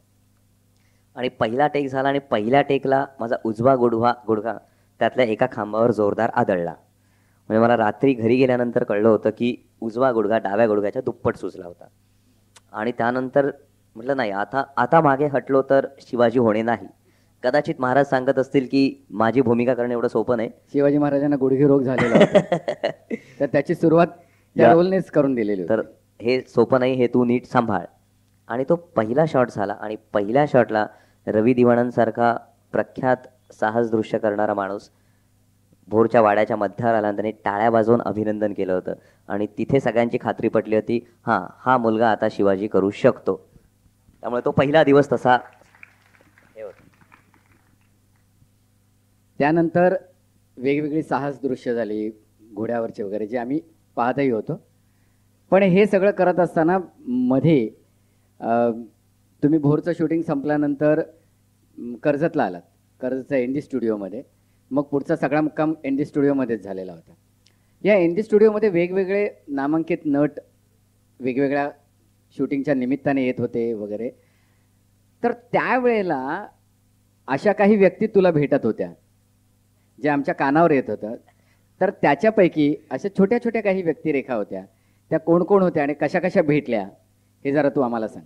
आणि पहिला टेक झाला आणि पहिल्या टेकला माझा उजवा गुडघा त्यातल्या एका खांबावर जोरदार आदळला. म्हणजे मला रात्री घरी गेल्यानंतर कळलं होतं की उजवा गुडघा डाव्या गुडघ्याच्या दुप्पट सुजला होता. आणि त्यानंतर म्हटलं नाही, आता मागे हटलो तर शिवाजी होणे नाही. कदाचित महाराज सांगत असतील की माझी भूमिका करणं एवढं सोपं नाही. शिवाजी महाराजांना गुडघे रोग झालेला होता. तर त्याची सुरुवात त्या रोलनेच करून दिलेली होती. तर हे सोपं नाही, हे तू नीट सांभाळ. आणि तो पहिला शॉट झाला आणि पहिल्या शॉटला रवी दिवाणांसारखा प्रख्यात साहस दृश्य करणारा माणूस भोरच्या वाड्याच्या मध्यावर आला आणि त्याने टाळ्या वाजवून अभिनंदन केलं होतं. आणि तिथे सगळ्यांची खात्री पटली होती, हा मुलगा आता शिवाजी करू शकतो. त्यामुळे तो पहिला दिवस तसा हे होता. त्यानंतर वेगवेगळी साहस दृश्य झाली घोड्यावरचे वगैरे, जे आम्ही पाहतही होतो. पण हे सगळं करत असताना मध्ये तुम्ही भोरचं शूटिंग संपल्यानंतर कर्जतला आलात, कर्जतच्या एन डी स्टुडिओमध्ये. मग पुढचा सगळा मुक्काम एन डी स्टुडिओमध्येच झालेला होता. या एन डी स्टुडिओमध्ये वेगवेगळे नामांकित नट वेगवेगळ्या शूटिंगच्या निमित्ताने येत होते वगैरे. तर त्यावेळेला अशा काही व्यक्ती तुला भेटत होत्या ज्या आमच्या कानावर येत होतं. तर त्याच्यापैकी अशा छोट्या छोट्या काही व्यक्तिरेखा होत्या, त्या कोण कोण होत्या आणि कशा कशा भेटल्या हे जरा तू आम्हाला सांग.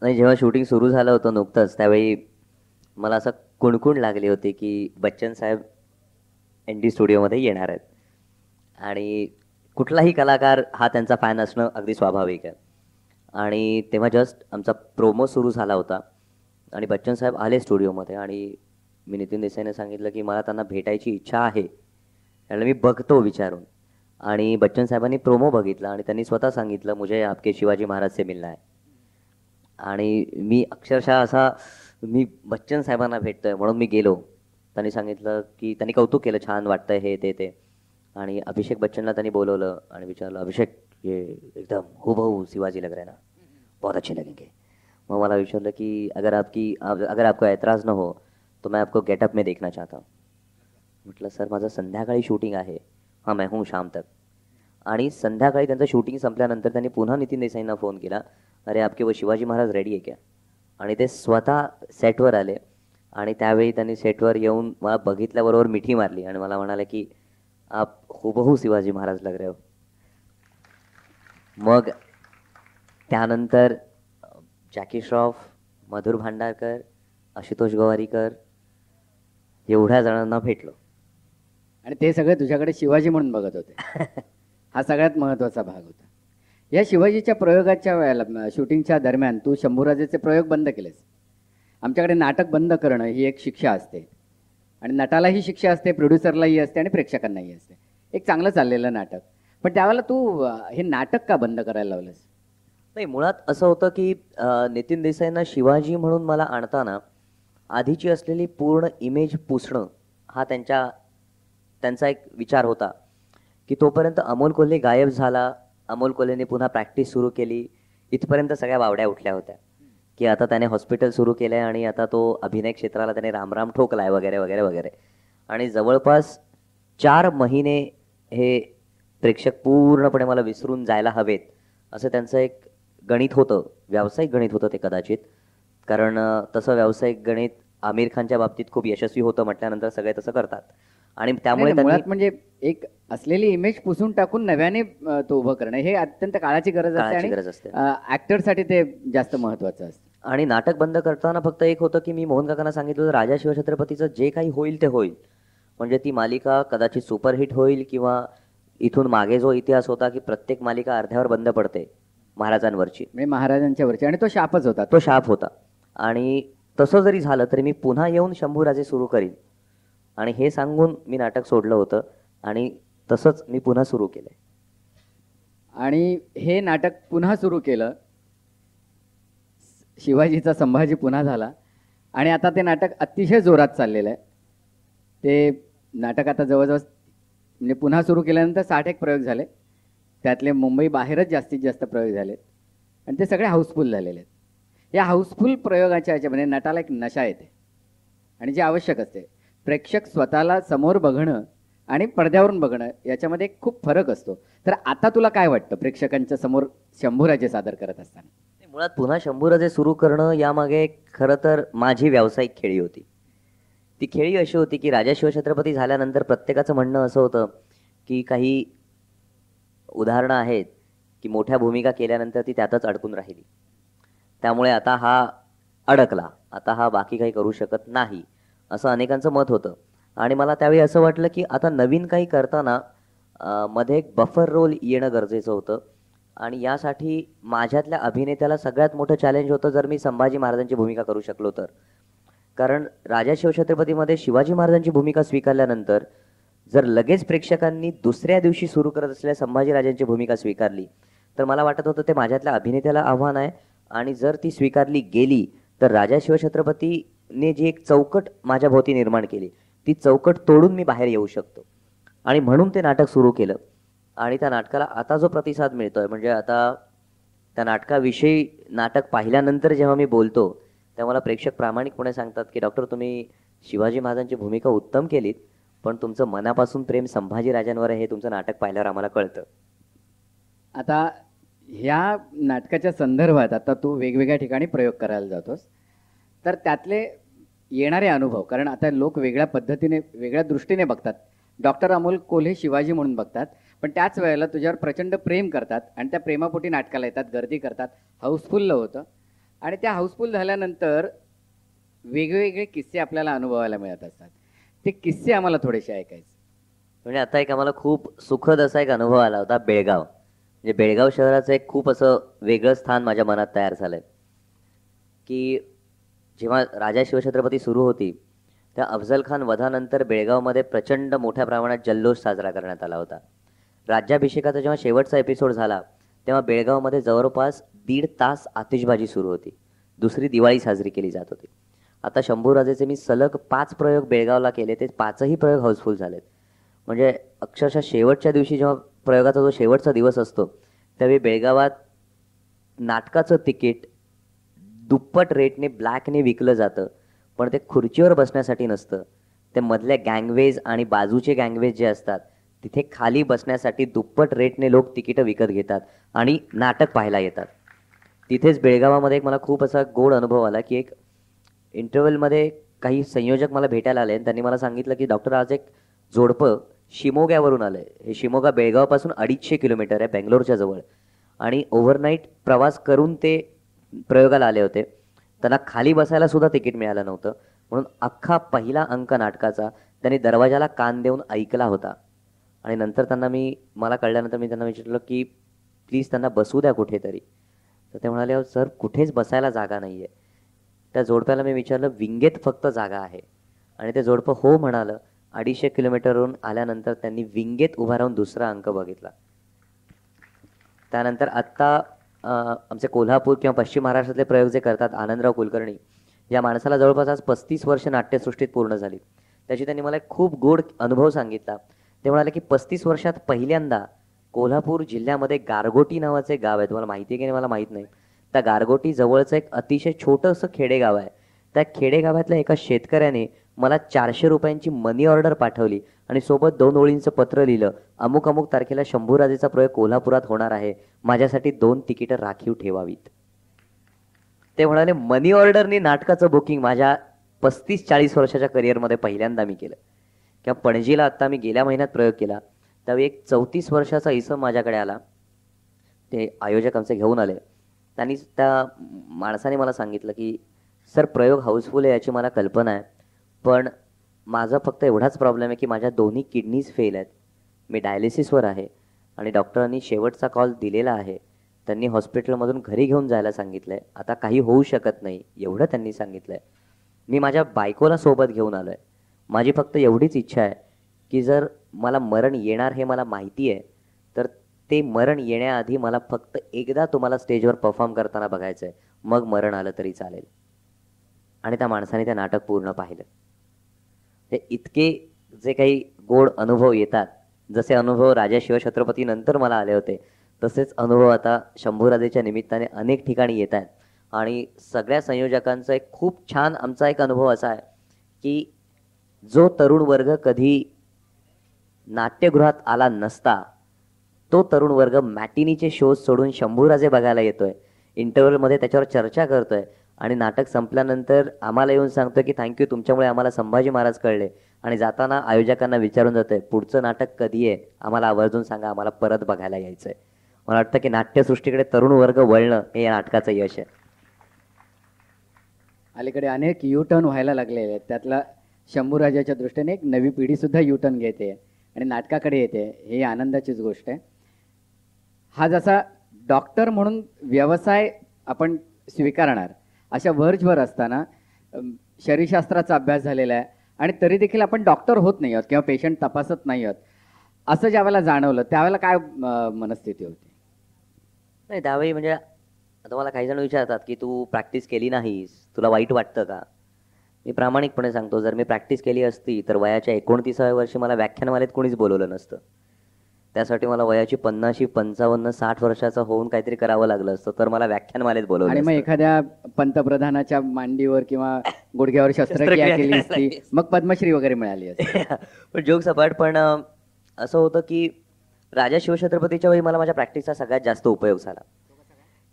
नाही, जेव्हा शूटिंग सुरू झालं होतं नुकतंच, त्यावेळी मला असं कुणकुण लागली होती की बच्चन साहेब एन डी स्टुडिओमध्ये येणार आहेत. आणि कुठलाही कलाकार हा त्यांचा फॅन असणं अगदी स्वाभाविक आहे. आणि तेव्हा जस्ट आमचा प्रोमो सुरू झाला होता आणि बच्चन साहेब आले स्टुडिओमध्ये. आणि मी नितीन देसाईने सांगितलं की मला त्यांना भेटायची इच्छा आहे, त्यामुळे मी बघतो विचारून. आणि बच्चन साहेबांनी प्रोमो बघितला आणि त्यांनी स्वतः सांगितलं, मुझे आपके शिवाजी महाराज से मिलना है. आणि मी अक्षरशः असा, मी बच्चन साहेबांना भेटतोय म्हणून मी गेलो. त्यांनी सांगितलं की त्यांनी कौतुक केलं, छान वाटतंय हे ते. आणि अभिषेक बच्चनला त्यांनी बोलवलं आणि विचारलं, अभिषेक ये एकदम हूबहू शिवाजी लग रहा है ना, बहुत अच्छे लगेंगे. मग मला विचारलं की अगर आपको ऐतराज न हो तो मैं आपको गेटअप में देखना चाहता हूँ. म्हटलं सर माझं संध्याकाळी शूटिंग आहे. हाँ मैं हूँ शाम तक. आणि संध्याकाळी त्यांचं शूटिंग संपल्यानंतर त्यांनी पुन्हा नितीन देसाईंना फोन केला, अरे आपके वो शिवाजी महाराज रेडी आहे क्या. आणि ते स्वतः सेटवर आले आणि त्यावेळी त्यांनी सेटवर येऊन मला बघितल्याबरोबर मिठी मारली आणि मला म्हणाले की आप हुबहू शिवाजी महाराज लग रहे हो. मग त्यानंतर जॅकी श्रॉफ, मधुर भांडारकर, आशुतोष गोवारीकर एवढ्या जणांना भेटलो. आणि ते सगळे तुझ्याकडे शिवाजी म्हणून बघत होते. हा सगळ्यात महत्त्वाचा भाग होता. या शिवाजीच्या प्रयोगाच्या वेळेला, शूटिंगच्या दरम्यान तू शंभूराजेचे प्रयोग बंद केलेस. आमच्याकडे नाटक बंद करणं ही एक शिक्षा असते आणि नटालाही शिक्षा असते, प्रोड्युसरलाही असते आणि प्रेक्षकांनाही असते. एक चांगलं चाललेलं नाटक, पण त्यावेळेला तू हे नाटक का बंद करायला लावलंस? नाही, मुळात असं होतं की नितीन देसाईंना शिवाजी म्हणून मला आणताना आधीची असलेली पूर्ण इमेज पुसणं हा त्यांचा एक विचार होता की तोपर्यंत अमोल कोल्हे गायब झाला, अमोल कोल्हेने पुन्हा प्रॅक्टिस सुरू केली, इथपर्यंत सगळ्या वावड्या उठल्या होत्या की आता त्याने हॉस्पिटल सुरू केलं आहे आणि आता तो अभिनय क्षेत्राला त्याने रामराम ठोकलाय वगैरे वगैरे वगैरे. आणि जवळपास 4 महिने हे प्रेक्षक पूर्णपणे मला विसरून जायला हवेत असं त्यांचं एक गणित होतं, व्यावसायिक गणित होतं ते कदाचित. कारण तसं व्यावसायिक गणित आमिर खानच्या बाबतीत खूप यशस्वी होतं म्हटल्यानंतर सगळे तसं करतात. आणि त्यामुळे मुळात म्हणजे एक असलेली इमेज पुसून टाकून नव्याने तो उभं करणं हे अत्यंत काळाची गरज असते. ऍक्टरसाठी ते जास्त महत्वाचं असतं. आणि नाटक बंद करताना फक्त एक होतं की मी मोहन काकांना सांगितलं होतं, राजा शिवछत्रपतीचं जे काही होईल ते होईल. म्हणजे ती मालिका कदाचित सुपरहिट होईल किंवा इथून मागे जो इतिहास होता की प्रत्येक मालिका अर्ध्यावर बंद पडते महाराजांवरची, म्हणजे महाराजांच्या वरची, आणि तो शापच होता, तो शाप होता. आणि तसं जरी झालं तरी मी पुन्हा येऊन शंभूराजे सुरू करीन आणि हे सांगून मी नाटक सोडलं होतं आणि तसंच मी पुन्हा सुरू केलंय. आणि हे नाटक पुन्हा सुरू केलं, शिवाजीचा संभाजी पुन्हा झाला आणि आता ते नाटक अतिशय जोरात चाललेलं आहे. ते नाटक आता जवळजवळ म्हणजे पुन्हा सुरू केल्यानंतर 61 प्रयोग झाले, त्यातले मुंबई बाहेरच जास्तीत जास्त प्रयोग झालेत आणि ते सगळे हाऊसफुल झालेले आहेत. या हाऊसफुल प्रयोगाच्या याच्यामध्ये नटाला एक नशा येते आणि जे आवश्यक असते, प्रेक्षक स्वतःला समोर बघणं आणि पडद्यावरून बघणं याच्यामध्ये खूप फरक असतो. तर आता तुला काय वाटतं प्रेक्षकांच्या समोर शंभूराजे सादर करत असताना? मुळात पुन्हा शंभूराजे सुरू करणं यामागे खरं तर माझी व्यावसायिक खेळी होती. ती खेळी अशी होती की राजा शिवछत्रपती झाल्यानंतर प्रत्येकाचं म्हणणं असं होतं की काही उदाहरणं आहेत की मोठ्या भूमिका केल्यानंतर ती त्यातच अडकून राहिली, त्यामुळे आता हा अडकला, आता हा बाकी काही करू शकत नाही, असं अनेकांचं मत होतं. आणि मला त्यावेळी असं वाटलं की आता नवीन काही करताना मध्ये एक बफर रोल येणं गरजेचं होतं. आणि यासाठी माझ्यातल्या अभिनेत्याला सगळ्यात मोठं चॅलेंज होतं जर मी संभाजी महाराजांची भूमिका करू शकलो तर. कारण राजा शिवछत्रपतीमध्ये शिवाजी महाराजांची भूमिका स्वीकारल्यानंतर जर लगेच प्रेक्षकांनी दुसऱ्या दिवशी सुरू करत असलेल्या संभाजीराजांची भूमिका स्वीकारली तर मला वाटत होतं ते माझ्यातल्या अभिनेत्याला आव्हान आहे. आणि जर ती स्वीकारली गेली तर राजा शिवछत्रपती ने जी एक चौकट माझ्या भोवती निर्माण केली, ती चौकट तोडून मी बाहेर येऊ शकतो. आणि म्हणून ते नाटक सुरू केलं. आणि त्या नाटकाला आता जो प्रतिसाद मिळतोय, म्हणजे आता त्या नाटकाविषयी नाटक पाहिल्यानंतर जेव्हा मी बोलतो, तेव्हा मला प्रेक्षक प्रामाणिकपणे सांगतात की डॉक्टर, तुम्ही शिवाजी महाराजांची भूमिका उत्तम केलीत, पण तुमचं मनापासून प्रेम संभाजीराजांवर आहे हे तुमचं नाटक पाहिल्यावर आम्हाला कळतं. आता ह्या नाटकाच्या संदर्भात आता तू वेगवेगळ्या ठिकाणी प्रयोग करायला जातोस, तर त्यातले येणारे अनुभव, कारण आता लोक वेगळ्या पद्धतीने वेगळ्या दृष्टीने बघतात. डॉक्टर अमोल कोल्हे शिवाजी म्हणून बघतात, पण त्याच वेळेला तुझ्यावर प्रचंड प्रेम करतात आणि त्या प्रेमापोटी नाटकाला येतात, गर्दी करतात, हाऊसफुल होतं. आणि त्या हाऊसफुल झाल्यानंतर वेगवेगळे किस्से आपल्याला अनुभवायला मिळत असतात. ते किस्से आम्हाला थोडेसे ऐकायचे. म्हणजे आता एक आम्हाला खूप सुखद असा एक अनुभव आला होता बेळगाव. म्हणजे बेळगाव शहराचं एक खूप असं वेगळं स्थान माझ्या मनात तयार झालंय की जेव्हा राजा शिवछत्रपती सुरू होती, त्या अफजल खान वधानंतर बेळगावमध्ये प्रचंड मोठ्या प्रमाणात जल्लोष साजरा करण्यात आला होता. राज्याभिषेकाचा जेव्हा शेवटचा एपिसोड झाला, तेव्हा बेळगावमध्ये जवळपास 1.5 तास आतिषबाजी सुरू होती. दुसरी दिवाळी साजरी केली जात होती. आता शंभूराजेचे मी सलग 5 प्रयोग बेळगावला केले, ते 5ही प्रयोग हाऊसफुल झालेत. म्हणजे अक्षरशः शेवटच्या दिवशी जेव्हा प्रयोगाचा जो शेवटचा दिवस असतो, त्यावेळी बेळगावात नाटकाचं तिकीट दुप्पट रेटने ब्लॅकने विकलं जातं. पण ते खुर्चीवर बसण्यासाठी नसतं, ते मधल्या गँगवेज आणि बाजूचे गँगवेज जे असतात, तिथे खाली बसण्यासाठी दुप्पट रेटने लोक तिकीटं विकत घेतात आणि नाटक पाहायला येतात. तिथेच बेळगावामध्ये एक मला खूप असा गोड अनुभव आला की एक इंटरव्हलमध्ये काही संयोजक मला भेटायला आले आणि त्यांनी मला सांगितलं की डॉक्टर, आज एक जोडपं शिमोग्यावरून आलंय. हे शिमोगा बेळगावपासून 250 किलोमीटर आहे, बेंगलोरच्या जवळ. आणि ओव्हरनाईट प्रवास करून ते प्रयोगाला आले होते. त्यांना खाली बसायला सुद्धा तिकीट मिळालं नव्हतं. म्हणून अख्खा पहिला अंक नाटकाचा त्यांनी दरवाजाला कान देऊन ऐकला होता. आणि नंतर मला कळल्यानंतर मी त्यांना विचारलं की प्लीज त्यांना बसू द्या कुठेतरी. तर ते म्हणाले, सर कुठेच बसायला जागा नाही आहे. त्या जोडप्याला मी विचारलं, विंगेत फक्त जागा आहे. आणि ते जोडपं हो म्हणालं. 250 किलोमीटरवरून आल्यानंतर त्यांनी विंगेत उभा राहून दुसरा अंक बघितला. त्यानंतर आत्ता आमचे कोल्हापूर किंवा पश्चिम महाराष्ट्रातले प्रयोग जे करतात आनंदराव कुलकर्णी, या माणसाला जवळपास आज 35 वर्ष नाट्यसृष्टीत पूर्ण झाली. त्याची त्यांनी मला एक खूप गोड अनुभव सांगितला. ते म्हणाले की 35 वर्षात पहिल्यांदा कोल्हापूर जिल्ह्यामध्ये गारगोटी नावाचे गाव आहे. तुम्हाला माहिती आहे की नाही मला माहीत नाही. त्या गारगोटी जवळचं एक अतिशय छोटंसं खेडेगाव आहे. त्या खेडेगावातल्या एका शेतकऱ्याने मला 400 रुपयांची मनी ऑर्डर पाठवली आणि सोबत 2 ओळींचं पत्र लिहिलं, अमुक अमुक तारखेला शंभूराजेचा प्रयोग कोल्हापुरात होणार आहे, माझ्यासाठी 2 तिकीटं राखीव ठेवावीत. ते म्हणाले, मनी ऑर्डरनी नाटकाचं बुकिंग माझ्या 35-40 वर्षाच्या करिअरमध्ये पहिल्यांदा मी केलं. किंवा पणजीला आत्ता मी गेल्या महिन्यात प्रयोग केला, त्यावेळी एक 34 वर्षाचा इसम माझ्याकडे आला. ते आयोजक आमचे घेऊन आले. त्या माणसाने मला सांगितलं की सर, प्रयोग हाऊसफुल आहे याची मला कल्पना आहे, पण माझा फक्त एवढाच प्रॉब्लेम आहे की माझ्या दोन्ही किडनीज फेल आहेत. मी डायलिसिसवर आहे आणि डॉक्टरांनी शेवटचा कॉल दिलेला आहे. त्यांनी हॉस्पिटलमधून घरी घेऊन जायला सांगितलं आहे. आता काही होऊ शकत नाही एवढं त्यांनी सांगितलं आहे. मी माझ्या बायकोला सोबत घेऊन आलो आहे. माझी फक्त एवढीच इच्छा आहे की जर मला मरण येणार हे मला माहिती आहे, तर ते मरण येण्याआधी मला फक्त एकदा तुम्हाला स्टेजवर परफॉर्म करताना बघायचं आहे, मग मरण आलं तरी चालेल. आणि त्या माणसाने ते नाटक पूर्ण पाहिलं. ते इतके जे काही गोड अनुभव येतात, जसे अनुभव राजा शिवछत्रपती नंतर मला आले होते, तसेच अनुभव आता शंभूराजेच्या निमित्ताने अनेक ठिकाणी येत आहेत. आणि सगळ्या संयोजकांचा एक खूप छान आमचा एक अनुभव असा आहे की जो तरुण वर्ग कधी नाट्यगृहात आला नसता, तो तरुण वर्ग मॅटिनीचे शोज सोडून शंभूराजे बघायला येतोय, इंटरव्हलमध्ये त्याच्यावर चर्चा करतोय आणि नाटक संपल्यानंतर आम्हाला येऊन सांगतोय की थँक्यू, तुमच्यामुळे आम्हाला संभाजी महाराज कळले. आणि जाताना आयोजकांना विचारून जातोय, पुढचं नाटक कधी आहे, आम्हाला आवर्जून सांगा, आम्हाला परत बघायला यायचंय. मला वाटतं की नाट्यसृष्टीकडे तरुण वर्ग वळणं हे या नाटकाचं यश आहे. अलीकडे अनेक U-टर्न व्हायला लागलेले आहेत. त्यातला शंभूराजाच्या दृष्टीने एक नवी पिढी सुद्धा U-टर्न घेते आणि नाटकाकडे येते, ही आनंदाचीच गोष्ट आहे. हा जसा डॉक्टर म्हणून व्यवसाय आपण स्वीकारणार अशा वर्जवर असताना शरीरशास्त्राचा अभ्यास झालेला आहे आणि तरी देखील आपण डॉक्टर होत नाही आहोत किंवा पेशंट तपासत नाही आहोत, असं ज्यावेळेला जाणवलं त्यावेळेला काय मनस्थिती होती? नाही, त्यावेळी म्हणजे आता मला काही जण विचारतात की तू प्रॅक्टिस केली नाहीस, तुला वाईट वाटतं का? मी प्रामाणिकपणे सांगतो, जर मी प्रॅक्टिस केली असती तर वयाच्या 29व्या वर्षी मला व्याख्यानमालेत कोणीच बोलवलं नसतं. त्यासाठी मला वयाची 50, 55, 60 वर्षाचा होऊन काहीतरी करावं लागलं असतं, तर मला व्याख्यानमालेत बोलवलं आणि मग असतं. एखाद्या पंतप्रधानाच्या मांडीवर किंवा गुडघ्यावर शस्त्रक्रिया शस्त्रक्रिया केली करायला असती, लागली. मग पद्मश्री वगैरे मिळाली असती. पण जोक सपाट, पण असं होतं की राजा शिवछत्रपतीच्या वेळी मला माझ्या प्रॅक्टिसचा सगळ्यात जास्त उपयोग झाला.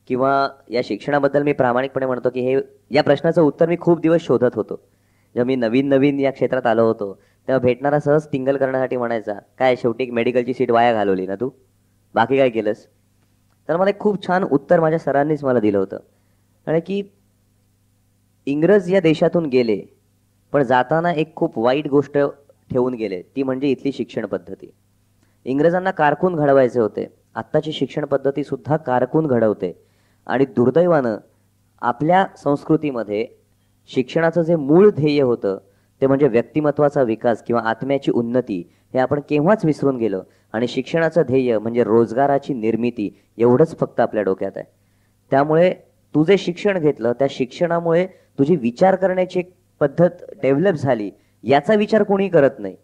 किंवा या शिक्षणाबद्दल मी प्रामाणिकपणे म्हणतो की हे या प्रश्नाचं उत्तर मी खूप दिवस शोधत होतो. जेव्हा मी नवीन नवीन या क्षेत्रात आलो होतो तेव्हा भेटणारा सहज टिंगल करण्यासाठी म्हणायचा, काय शेवटी एक मेडिकलची सीट वाया घालवली ना तू, बाकी काय केलंस? तर मला एक खूप छान उत्तर माझ्या सरांनीच मला दिलं होतं. आणि की इंग्रज या देशातून गेले, पण जाताना एक खूप वाईट गोष्ट ठेवून गेले, ती म्हणजे इथली शिक्षण पद्धती. इंग्रजांना कारकून घडवायचे होते, आत्ताची शिक्षण पद्धती सुद्धा कारकून घडवते. आणि दुर्दैवानं आपल्या संस्कृतीमध्ये शिक्षणाचं जे मूळ ध्येय होतं ते म्हणजे व्यक्तिमत्वाचा विकास किंवा आत्म्याची उन्नती, हे आपण केव्हाच विसरून गेलो. आणि शिक्षणाचं ध्येय म्हणजे रोजगाराची निर्मिती, एवढंच फक्त आपल्या डोक्यात आहे. त्यामुळे तू जे शिक्षण घेतलं त्या शिक्षणामुळे तुझी विचार करण्याची एक पद्धत डेव्हलप झाली, याचा विचार कोणी करत नाही.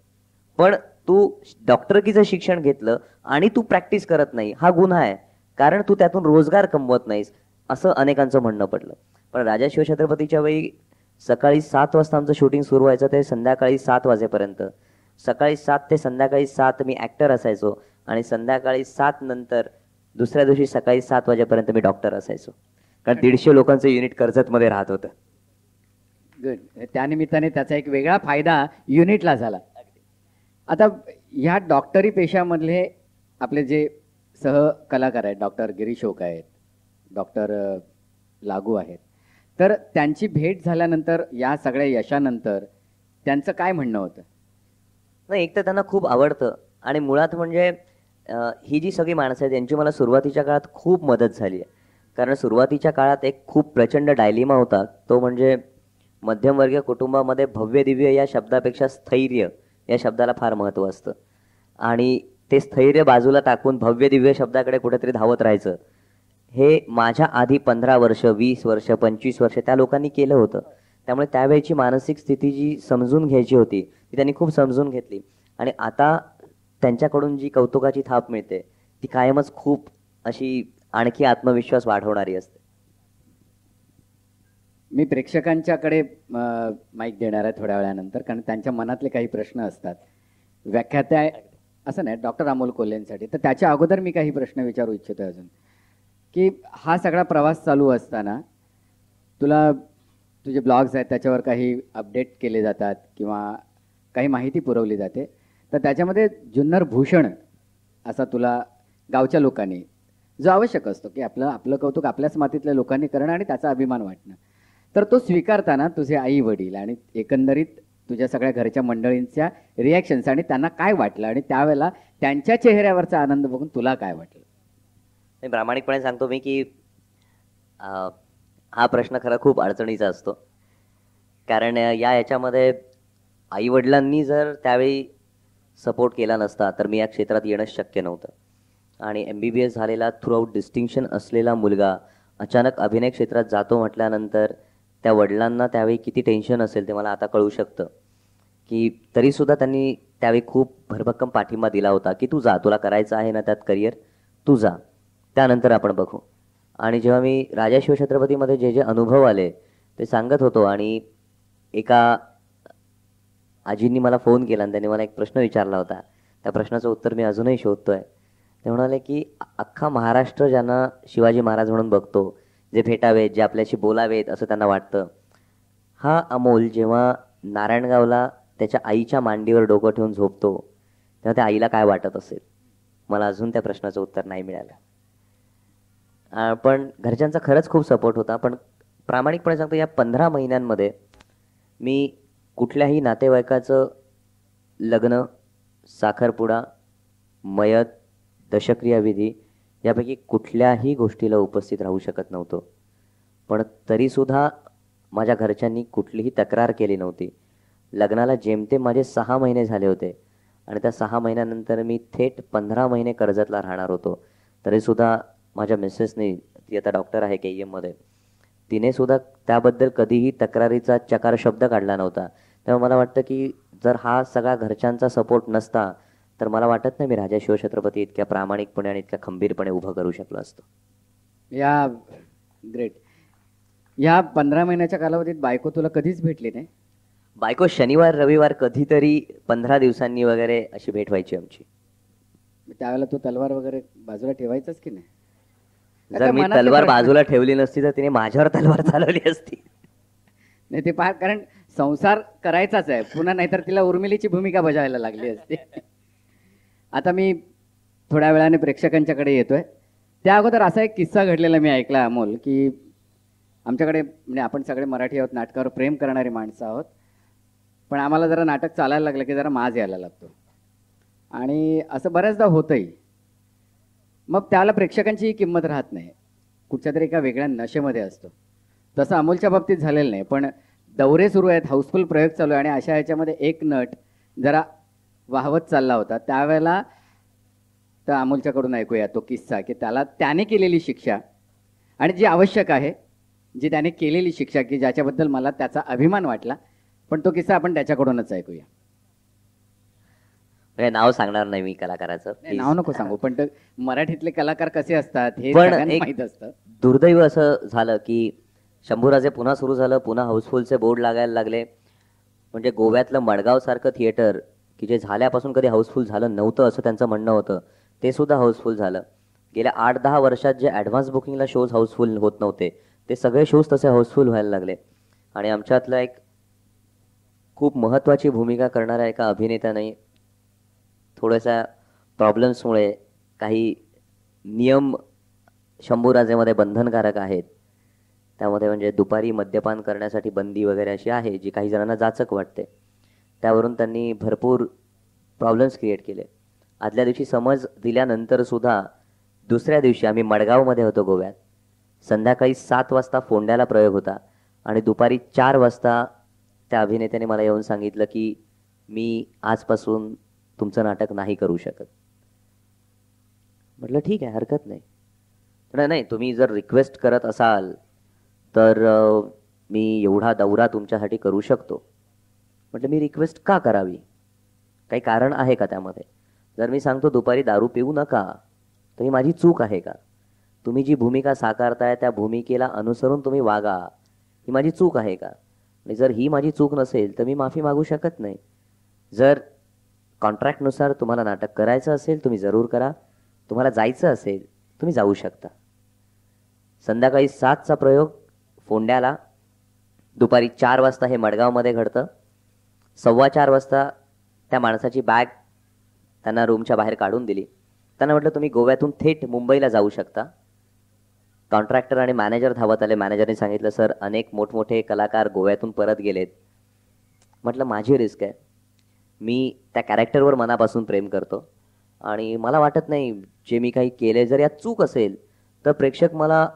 पण तू डॉक्टरकीचं शिक्षण घेतलं आणि तू प्रॅक्टिस करत नाही, हा गुन्हा आहे, कारण तू त्यातून रोजगार कमवत नाहीस, असं अनेकांचं म्हणणं पडलं. पण राजा शिवछत्रपतीच्या वेळी सकाळी 7 वाजता आमचं शूटिंग सुरू व्हायचं ते संध्याकाळी 7 वाजेपर्यंत. सकाळी 7 ते संध्याकाळी 7 मी ॲक्टर असायचो आणि संध्याकाळी 7 नंतर दुसऱ्या दिवशी सकाळी 7 वाजेपर्यंत मी डॉक्टर असायचो. कारण 150 लोकांचं युनिट कर्जतमध्ये राहत होतं. गुड. त्यानिमित्ताने त्याचा एक वेगळा फायदा युनिटला झाला. आता ह्या डॉक्टरी पेशामधले आपले जे सहकलाकार आहेत, डॉक्टर गिरीश ओक आहेत, डॉक्टर लागू आहेत, तर त्यांची भेट झाल्यानंतर या सगळ्या यशानंतर त्यांचं काय म्हणणं होतं? नाही, एक तर त्यांना खूप आवडतं आणि मुळात म्हणजे ही जी सगळी माणसं आहेत यांची मला सुरुवातीच्या काळात खूप मदत झाली आहे. कारण सुरुवातीच्या काळात एक खूप प्रचंड डायलिमा होता, तो म्हणजे मध्यमवर्गीय कुटुंबामध्ये भव्य दिव्य या शब्दापेक्षा स्थैर्य या शब्दाला फार महत्त्व असतं. आणि ते स्थैर्य बाजूला टाकून भव्य दिव्य शब्दाकडे कुठेतरी धावत राहायचं, हे माझ्या आधी 15 वर्ष, 20 वर्ष, 25 वर्ष त्या लोकांनी केलं होतं. त्यामुळे त्यावेळची मानसिक स्थिती जी समजून घ्यायची होती ती त्यांनी खूप समजून घेतली. आणि आता त्यांच्याकडून जी कौतुकाची थाप मिळते ती कायमच खूप अशी आणखी आत्मविश्वास वाढवणारी असते. मी प्रेक्षकांच्याकडे माईक देणार आहे थोड्या वेळानंतर, कारण त्यांच्या मनातले काही प्रश्न असतात. व्याख्याता असं नाही, डॉक्टर अमोल कोल्हेंसाठी. तर त्याच्या अगोदर मी काही प्रश्न विचारू इच्छितो अजून, की हा सगळा प्रवास चालू असताना तुला तुझे ब्लॉग्स आहेत त्याच्यावर काही अपडेट केले जातात किंवा काही माहिती पुरवली जाते, तर त्याच्यामध्ये जुन्नर भूषण असा तुला गावच्या लोकांनी, जो आवश्यक असतो की आपलं कौतुक आपल्याच मातीतल्या लोकांनी करणं आणि त्याचा अभिमान वाटणं, तर तो स्वीकारताना तुझे आई वडील आणि एकंदरीत तुझ्या सगळ्या घरच्या मंडळींच्या रिॲक्शन्स आणि त्यांना काय वाटलं आणि त्यावेळेला त्यांच्या चेहऱ्यावरचा आनंद बघून तुला काय वाटलं? मी प्रामाणिकपणे सांगतो मी की हा प्रश्न खरा खूप अडचणीचा असतो. कारण याच्यामध्ये आईवडिलांनी जर त्यावेळी सपोर्ट केला नसता तर मी या क्षेत्रात येणंच शक्य नव्हतं. आणि MBBS झालेला थ्रूआउट डिस्टिंक्शन असलेला मुलगा अचानक अभिनय क्षेत्रात जातो म्हटल्यानंतर त्या वडिलांना त्यावेळी किती टेन्शन असेल ते मला आता कळू शकतं. की तरीसुद्धा त्यांनी त्यावेळी खूप भरभक्कम पाठिंबा दिला होता की तू जा, तुला करायचं आहे ना त्यात करिअर, तू जा, त्यानंतर आपण बघू. आणि जेव्हा मी राजा शिवछत्रपतीमध्ये जे जे अनुभव आले ते सांगत होतो, आणि एका आजींनी मला फोन केला आणि त्यांनी मला एक प्रश्न विचारला होता, त्या प्रश्नाचं उत्तर मी अजूनही शोधतोय. ते म्हणाले की अख्खा महाराष्ट्र ज्यांना शिवाजी महाराज म्हणून बघतो, जे भेटावेत, जे आपल्याशी बोलावेत असं त्यांना वाटतं, हा अमोल जेव्हा नारायणगावला त्याच्या आईच्या मांडीवर डोकं ठेवून झोपतो तेव्हा त्या आईला काय वाटत असेल? मला अजून त्या प्रश्नाचं उत्तर नाही मिळालं. पण घरच्यांचा खरंच खूप सपोर्ट होता. पण प्रामाणिकपणे सांगतो, या 15 महिन्यांमध्ये मी कुठल्याही नातेवाईकाचं लग्न, साखरपुडा, मयत, दशक्रिया विधी यापैकी कुठल्याही गोष्टीला उपस्थित राहू शकत नव्हतो. पण तरीसुद्धा माझ्या घरच्यांनी कुठलीही तक्रार केली नव्हती. लग्नाला जेमतेम माझे 6 महिने झाले होते आणि त्या 6 महिन्यानंतर मी थेट 15 महिने कर्जतला राहणार होतो. तरीसुद्धा माझ्या मिसेसने, ती आता डॉक्टर आहे KEMमध्ये, तिने सुद्धा त्याबद्दल कधीही तक्रारीचा चकार शब्द काढला नव्हता. तेव्हा मला वाटतं की जर हा सगळा घरच्यांचा सपोर्ट नसता तर मला वाटत नाही मी राजा शिवछत्रपती इतक्या प्रामाणिकपणे आणि इतक्या खंबीरपणे उभं करू शकलो असतो. या ग्रेट. या 15 महिन्याच्या कालावधीत बायको तुला कधीच भेटली नाही? बायको शनिवार रविवार कधीतरी 15 दिवसांनी वगैरे अशी भेट व्हायची आमची. त्यावेळेला तू तलवार वगैरे बाजूला ठेवायचंच की नाही? जर मी मनातले तलवार प्रश्न- बाजूला ठेवली नसती तर तिने माझ्यावर तलवार चालवली असती. नाही ते पार, कारण संसार करायचाच आहे पुन्हा, नाहीतर तिला उर्मिलीची भूमिका बजावायला लागली असते. आता मी थोड्या वेळाने प्रेक्षकांच्याकडे येतोय. त्या अगोदर असा एक किस्सा घडलेला मी ऐकला अमोल, की आमच्याकडे म्हणजे आपण सगळे मराठी आहोत, नाटकावर प्रेम करणारी माणसं आहोत, पण आम्हाला जरा नाटक चालायला लागलं की जरा माज यायला लागतो आणि असं बऱ्याचदा होतंही. मग त्याला प्रेक्षकांचीही किंमत राहत नाही, कुठच्या तरी एका वेगळ्या नशेमध्ये असतो. तसं अमोलच्या बाबतीत झालेलं नाही, पण दौरे सुरू आहेत, हाऊसफुल प्रयोग चालू आहे आणि अशा याच्यामध्ये एक नट जरा वाहवत चालला होता. त्यावेळेला तर अमोलच्याकडून ऐकूया तो किस्सा, की त्याने केलेली शिक्षा आणि जी आवश्यक आहे, जी त्याने केलेली शिक्षा, की ज्याच्याबद्दल मला त्याचा अभिमान वाटला. पण तो किस्सा आपण त्याच्याकडूनच ऐकूया. म्हणजे नाव सांगणार नाही मी कलाकाराचं. नाही, नाव नको सांगू, पण ते मराठीतले कलाकार कसे असतात हे पण सगळ्यांना एक माहीत असतं. दुर्दैव असं झालं की शंभूराजे पुन्हा सुरू झालं, पुन्हा हाऊसफुलचे बोर्ड लागायला लागले. म्हणजे गोव्यातलं मडगाव सारखं थिएटर की जे झाल्यापासून कधी हाऊसफुल झालं नव्हतं असं त्यांचं म्हणणं होतं, ते सुद्धा हाऊसफुल झालं. गेल्या 8-10 वर्षात जे ॲडव्हान्स बुकिंगला शोज हाऊसफुल होत नव्हते ते सगळे शोज तसे हाऊसफुल व्हायला लागले. आणि आमच्यातला एक खूप महत्त्वाची भूमिका करणाऱ्या एका अभिनेत्याने थोड्याशा प्रॉब्लेम्समुळे, काही नियम शंभूराजेमध्ये बंधनकारक आहेत, त्यामध्ये म्हणजे दुपारी मद्यपान करण्यासाठी बंदी वगैरे अशी आहे जी काही जणांना जाचक वाटते, त्यावरून त्यांनी भरपूर प्रॉब्लेम्स क्रिएट केले. आदल्या दिवशी समज दिल्यानंतर सुद्धा दुसऱ्या दिवशी आम्ही मडगावमध्ये होतो गोव्यात. संध्याकाळी 7 वाजता फोंड्याला प्रयोग होता आणि दुपारी 4 वाजता त्या अभिनेत्याने मला येऊन सांगितलं की मी आजपासून तुमचं नाटक नाही करू शकत. म्हटलं ठीक आहे, हरकत नाही. नाही, तुम्ही जर रिक्वेस्ट करत असाल तर मी एवढा दौरा तुमच्यासाठी करू शकतो. म्हटलं मी रिक्वेस्ट का करावी, काही कारण आहे का त्यामध्ये? जर मी सांगतो दुपारी दारू पिऊ नका तर ही माझी चूक आहे का? तुम्ही जी भूमिका साकारताय त्या भूमिकेला अनुसरून तुम्ही वागा, ही माझी चूक आहे का? आणि जर ही माझी चूक नसेल तर मी माफी मागू शकत नाही. जर कॉन्ट्रॅक्टनुसार तुम्हाला नाटक करायचं असेल तुम्ही जरूर करा, तुम्हाला जायचं असेल तुम्ही जाऊ शकता. संध्याकाळी 7चा प्रयोग फोंड्याला, दुपारी 4 वाजता हे मडगावमध्ये घडतं. 4:15 वाजता त्या माणसाची बॅग त्यांना रूमच्या बाहेर काढून दिली. त्यांना म्हटलं तुम्ही गोव्यातून थेट मुंबईला जाऊ शकता. कॉन्ट्रॅक्टर आणि मॅनेजर धावत आले. मॅनेजरने सांगितलं सर अनेक मोठमोठे कलाकार गोव्यातून परत गेलेत. म्हटलं माझी रिस्क आहे, मी त्या कॅरेक्टरवर मनापासून प्रेम करतो आणि मला वाटत नाही जे मी काही केले जर यात चूक असेल तर प्रेक्षक मला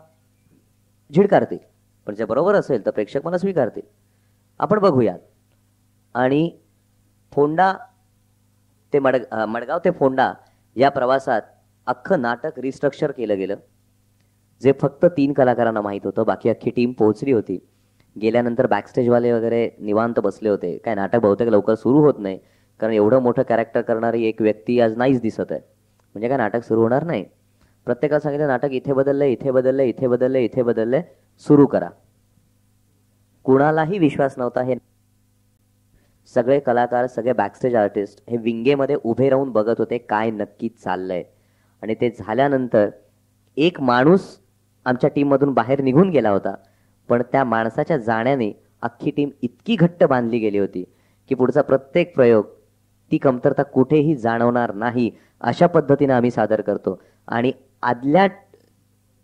झिडकारतील, पण जे बरोबर असेल तर प्रेक्षक मला स्वीकारतील. आपण बघूयात. आणि फोंडा ते मडगाव ते फोंडा या प्रवासात अख्खं नाटक रिस्ट्रक्चर केलं गेलं, जे फक्त 3 कलाकारांना माहीत होतं. बाकी अख्खी टीम पोहोचली होती. गेल्यानंतर बॅकस्टेजवाले वगैरे निवांत बसले होते. काय नाटक बहुतेक लवकर सुरू होत नाही, कारण एवढं मोठं कॅरेक्टर करणारी एक व्यक्ती आज नाहीच दिसत आहे, म्हणजे काय नाटक सुरू होणार नाही. प्रत्येकाला सांगितलं नाटक इथे बदललंय, इथे बदललंय, इथे बदललंय, इथे बदललंय, सुरू करा. कुणालाही विश्वास नव्हता. हे सगळे कलाकार, सगळे बॅकस्टेज आर्टिस्ट हे विंगेमध्ये उभे राहून बघत होते काय नक्की चाललंय. आणि ते झाल्यानंतर एक माणूस आमच्या टीममधून बाहेर निघून गेला होता, पण त्या माणसाच्या जाण्याने अख्खी टीम इतकी घट्ट बांधली गेली होती की पुढचा प्रत्येक प्रयोग ती कमतरता कुठेही जाणवणार नाही अशा पद्धतीने आम्ही सादर करतो. आणि आदल्या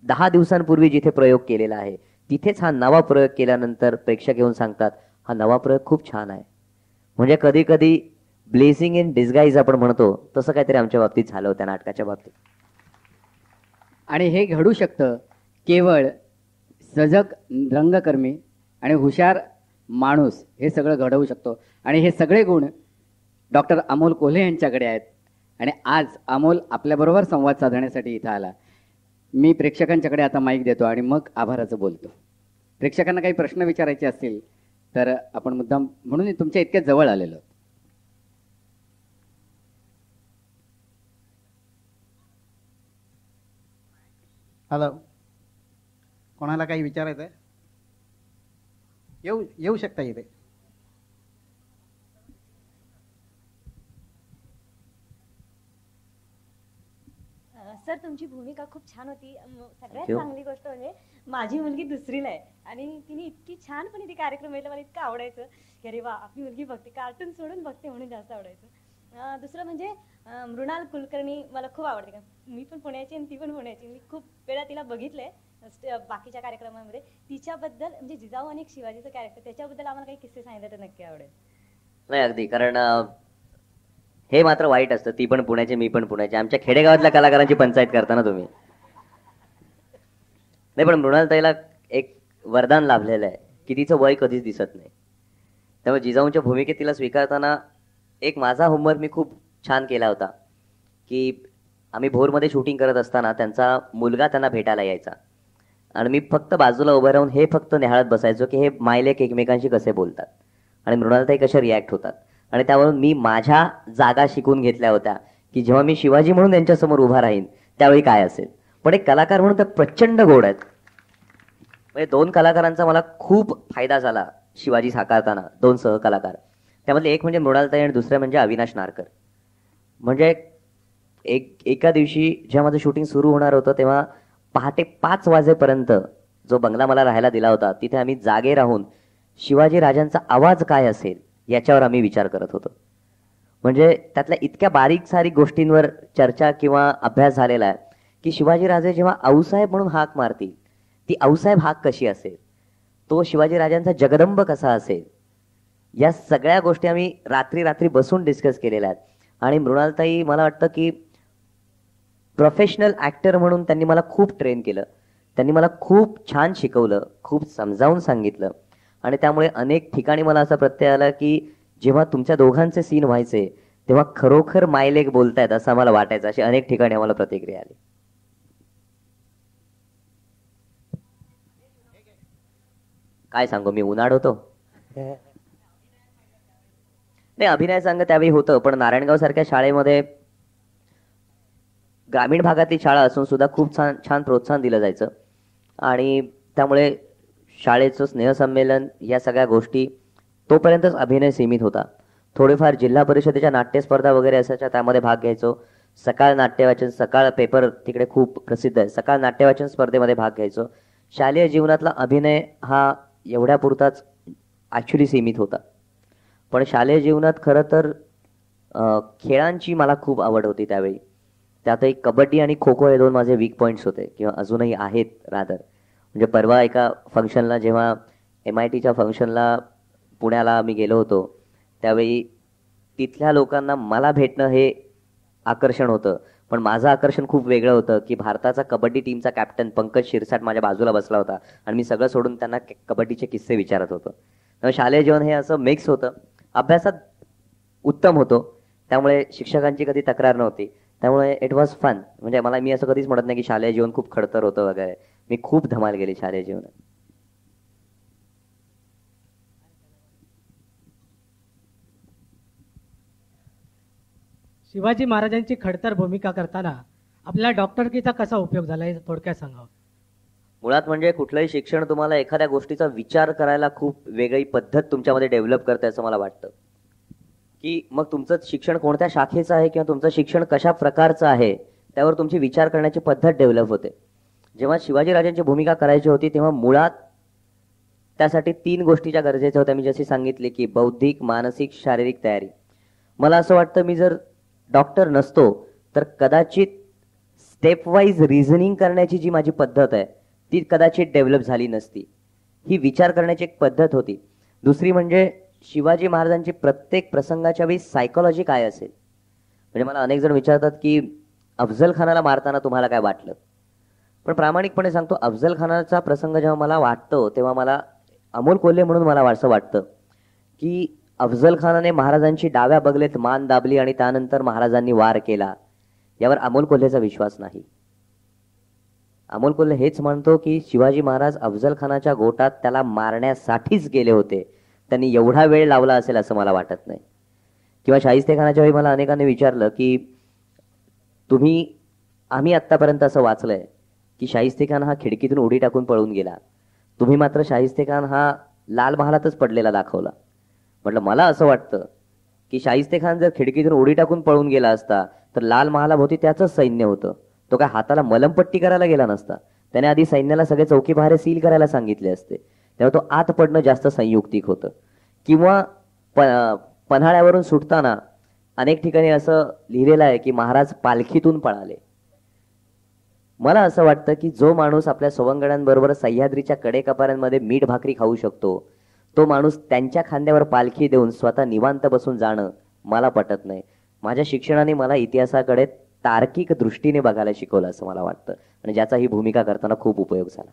10 दिवसांपूर्वी जिथे प्रयोग केलेला आहे तिथेच हा नवा प्रयोग केल्यानंतर प्रेक्षक येऊन सांगतात हा नवा प्रयोग खूप छान आहे. म्हणजे कधी कधी ब्लेसिंग इन डिस्गाईज आपण म्हणतो तसं काहीतरी आमच्या बाबतीत झालं होतं नाटकाच्या बाबतीत. आणि हे घडू शकतं केवळ सजग रंगकर्मी आणि हुशार माणूस हे सगळं घडवू शकतो. आणि हे सगळे गुण डॉक्टर अमोल कोल्हे यांच्याकडे आहेत. आणि आज अमोल आपल्याबरोबर संवाद साधण्यासाठी इथं आला. मी प्रेक्षकांच्याकडे आता माईक देतो आणि मग आभाराचं बोलतो. प्रेक्षकांना काही प्रश्न विचारायचे असतील तर आपण मुद्दाम म्हणून तुमच्या इतक्या जवळ आलेलो. हॅलो, कोणाला काही विचारायचं आहे? येऊ शकता इथे. सर, तुमची भूमिका खूप छान होती. सगळ्यात Thank you. चांगली गोष्ट म्हणजे माझी मुलगी दुसरीला आहे आणि तिने इतकी छानपणे ती कार्यक्रम बघितला, मला इतकं आवडायचं की अरे वा, आपली मुलगी बघते, कार्टून सोडून बघते म्हणून जास्त आवडायचं. दुसरं म्हणजे मृणाल कुलकर्णी मला खूप आवडते. का मी पण पुण्याची आणि ती पण पुण्याची. मी खूप वेळा तिला बघितलंय बाकीच्या कार्यक्रमामध्ये. तिच्याबद्दल म्हणजे जिजाऊ आणि शिवाजीचं कॅरेक्टर, त्याच्याबद्दल आम्हाला काही किस्से सांगितले तर नक्की आवडेल. नाही, अगदी. कारण हे मात्र वाईट असतं, ती पण पुण्याची मी पण पुण्याची. आमच्या खेडेगावातल्या कलाकारांची पंचायत करता ना तुम्ही. नाही, पण मृणालताईला एक वरदान लाभलेलं आहे की तिचं वय कधीच दिसत नाही. त्यामुळे जिजाऊंच्या भूमिकेत तिला स्वीकारताना एक माझा होमवर्क मी खूप छान केला होता की आम्ही भोरमध्ये शूटिंग करत असताना त्यांचा मुलगा त्यांना भेटायला यायचा आणि मी फक्त बाजूला उभं राहून हे फक्त निहाळत बसायचो की हे मायलेक एकमेकांशी कसे बोलतात आणि मृणालताई कशा रिॲक्ट होतात. आणि त्यावरून मी माझ्या जागा शिकून घेतल्या होत्या की जेव्हा मी शिवाजी म्हणून त्यांच्यासमोर उभा राहीन त्यावेळी काय असेल. पण एक कलाकार म्हणून तर प्रचंड गोड आहेत. म्हणजे 2 कलाकारांचा मला खूप फायदा झाला शिवाजी साकारताना. 2 सहकलाकार, त्यामधले एक म्हणजे मृणालताई आणि दुसरे म्हणजे अविनाश नारकर. म्हणजे एका दिवशी जेव्हा माझं शूटिंग सुरू होणार होतं तेव्हा पहाटे 5 वाजेपर्यंत जो बंगला मला राहायला दिला होता तिथे आम्ही जागे राहून शिवाजी राजांचा आवाज काय असेल याच्यावर आम्ही विचार करत होतो. म्हणजे त्यातल्या इतक्या बारीक सारीक गोष्टींवर चर्चा किंवा अभ्यास झालेला आहे की शिवाजी राजे जेव्हा आऊसाहेब म्हणून हाक मारतील ती आऊसाहेब हाक कशी असेल, तो शिवाजी राजांचा जगदंब कसा असेल, या सगळ्या गोष्टी आम्ही रात्री बसून डिस्कस केलेल्या आहेत. आणि मृणालताई मला वाटतं की प्रोफेशनल ॲक्टर म्हणून त्यांनी मला खूप ट्रेन केलं. त्यांनी मला खूप छान शिकवलं, खूप समजावून सांगितलं. आणि त्यामुळे अनेक ठिकाणी मला असा प्रत्यय आला की जेव्हा तुमच्या दोघांचे सीन व्हायचे तेव्हा खरोखर मायलेक बोलतायत असं आम्हाला वाटायचं. अशी अनेक ठिकाणी आम्हाला प्रतिक्रिया आली. काय सांगू, मी उन्हाळ होतो. नाही, अभिनय संघ त्यावेळी होतं, पण नारायणगाव सारख्या शाळेमध्ये ग्रामीण भागातली शाळा असून सुद्धा खूप छान प्रोत्साहन दिलं जायचं. आणि त्यामुळे शाळेचं स्नेहसंमेलन या सगळ्या गोष्टी तोपर्यंतच अभिनय सीमित होता. थोडेफार जिल्हा परिषदेच्या नाट्यस्पर्धा वगैरे असायच्या, त्यामध्ये भाग घ्यायचो. सकाळ नाट्यवाचन, सकाळ पेपर तिकडे खूप प्रसिद्ध आहे, सकाळ नाट्यवाचन स्पर्धेमध्ये भाग घ्यायचो. शालेय जीवनातला अभिनय हा एवढ्या पुरताच ॲक्च्युली सीमित होता. पण शालेय जीवनात खरं तर खेळांची मला खूप आवड होती त्यावेळी. त्यातही कबड्डी आणि खो खो हे 2 माझे वीक पॉईंट्स होते किंवा अजूनही आहेत रादर. म्हणजे परवा एका फंक्शनला, जेव्हा MITच्या फंक्शनला पुण्याला मी गेलो होतो त्यावेळी तिथल्या लोकांना मला भेटणं हे आकर्षण होतं. पण माझं आकर्षण खूप वेगळं होतं की भारताचा कबड्डी टीमचा कॅप्टन पंकज शिरसाट माझ्या बाजूला बसला होता आणि मी सगळं सोडून त्यांना कबड्डीचे किस्से विचारत होतो. त्यामुळे शालेय जीवन हे असं मिक्स होतं. अभ्यासात उत्तम होतो, त्यामुळे शिक्षकांची कधी तक्रार नव्हती. त्यामुळे इट वॉज फन. म्हणजे मी असं कधीच म्हणत नाही की शालेय जीवन खूप खडतर होतं वगैरे. मी खूप धमाल गेली शालेय जीवनात. शिवाजी महाराजांची खडतर भूमिका करताना आपल्याला डॉक्टरकीचा कसा उपयोग झाला हे थोडक्यात सांगावं. मुळात म्हणजे कुठलंही शिक्षण तुम्हाला एखाद्या गोष्टीचा विचार करायला खूप वेगळी पद्धत तुमच्यामध्ये डेव्हलप करते असं मला वाटतं. की मग तुमचं शिक्षण कोणत्या शाखेचं आहे किंवा तुमचं शिक्षण कशा प्रकारचं आहे त्यावर तुमची विचार करण्याची पद्धत डेव्हलप होते. जेव्हा शिवाजीराजांची भूमिका करायची होती तेव्हा मुळात त्यासाठी 3 गोष्टीच्या गरजेच्या होत्या. मी जशी सांगितली की बौद्धिक, मानसिक, शारीरिक तयारी. मला असं वाटतं मी जर डॉक्टर नसतो तर कदाचित स्टेप वाईज रिझनिंग करण्याची जी माझी पद्धत आहे ती कदाचित डेव्हलप झाली नसती. ही विचार करण्याची एक पद्धत होती. दुसरी म्हणजे शिवाजी महाराजांची प्रत्येक प्रसंगाच्या वेळी सायकोलॉजी काय असेल. म्हणजे मला अनेक जण विचारतात की अफजल खानाला मारताना तुम्हाला काय वाटलं. पण प्रामाणिकपणे सांगतो, अफजल खानाचा प्रसंग जेव्हा मला वाटतो तेव्हा मला अमोल कोल्हे म्हणून मला असं वाटतं की अफजल खानाने महाराजांची डाव्या बगलेत मान दाबली आणि त्यानंतर महाराजांनी वार केला, यावर अमोल कोल्हेचा विश्वास नाही. अमोल कोल्हे हेच म्हणतो की शिवाजी महाराज अफजल खानाच्या गोटात त्याला मारण्यासाठीच गेले होते, त्यांनी एवढा वेळ लावला असेल असं मला वाटत नाही. किंवा शाहिस्ते खानाच्या वेळी मला अनेकांनी विचारलं की आम्ही आत्तापर्यंत असं वाचलंय की शाहिस्ते खान हा खिडकीतून उडी टाकून पळून गेला, तुम्ही मात्र शाहिस्ते खान हा लाल महालातच पडलेला दाखवला. म्हटलं मला असं वाटतं की शाहिस्ते खान जर खिडकीतून उडी टाकून पळून गेला असता तर लाल महालाभोवती त्याचंच सैन्य होतं, तो काय हाताला मलमपट्टी करायला गेला नसता. त्याने आधी सैन्याला सगळे चौकी पहारे सील करायला सांगितले असते, तेव्हा तो आत पडणं जास्त संयुक्तिक होतं. किंवा पन्हाळ्यावरून सुटताना अनेक ठिकाणी असं लिहिलेलं आहे की महाराज पालखीतून पळाले. मला असं वाटतं की जो माणूस आपल्या सवंगड्यांबरोबर सह्याद्रीच्या कडेकपाऱ्यांमध्ये मीठ भाकरी खाऊ शकतो, तो माणूस त्यांच्या खांद्यावर पालखी देऊन स्वतः निवांत बसून जाणं मला पटत नाही. माझ्या शिक्षणाने मला इतिहासाकडे तार्किक दृष्टीने बघायला शिकवलं असं मला वाटतं, आणि ज्याचा ही भूमिका करताना खूप उपयोग झाला.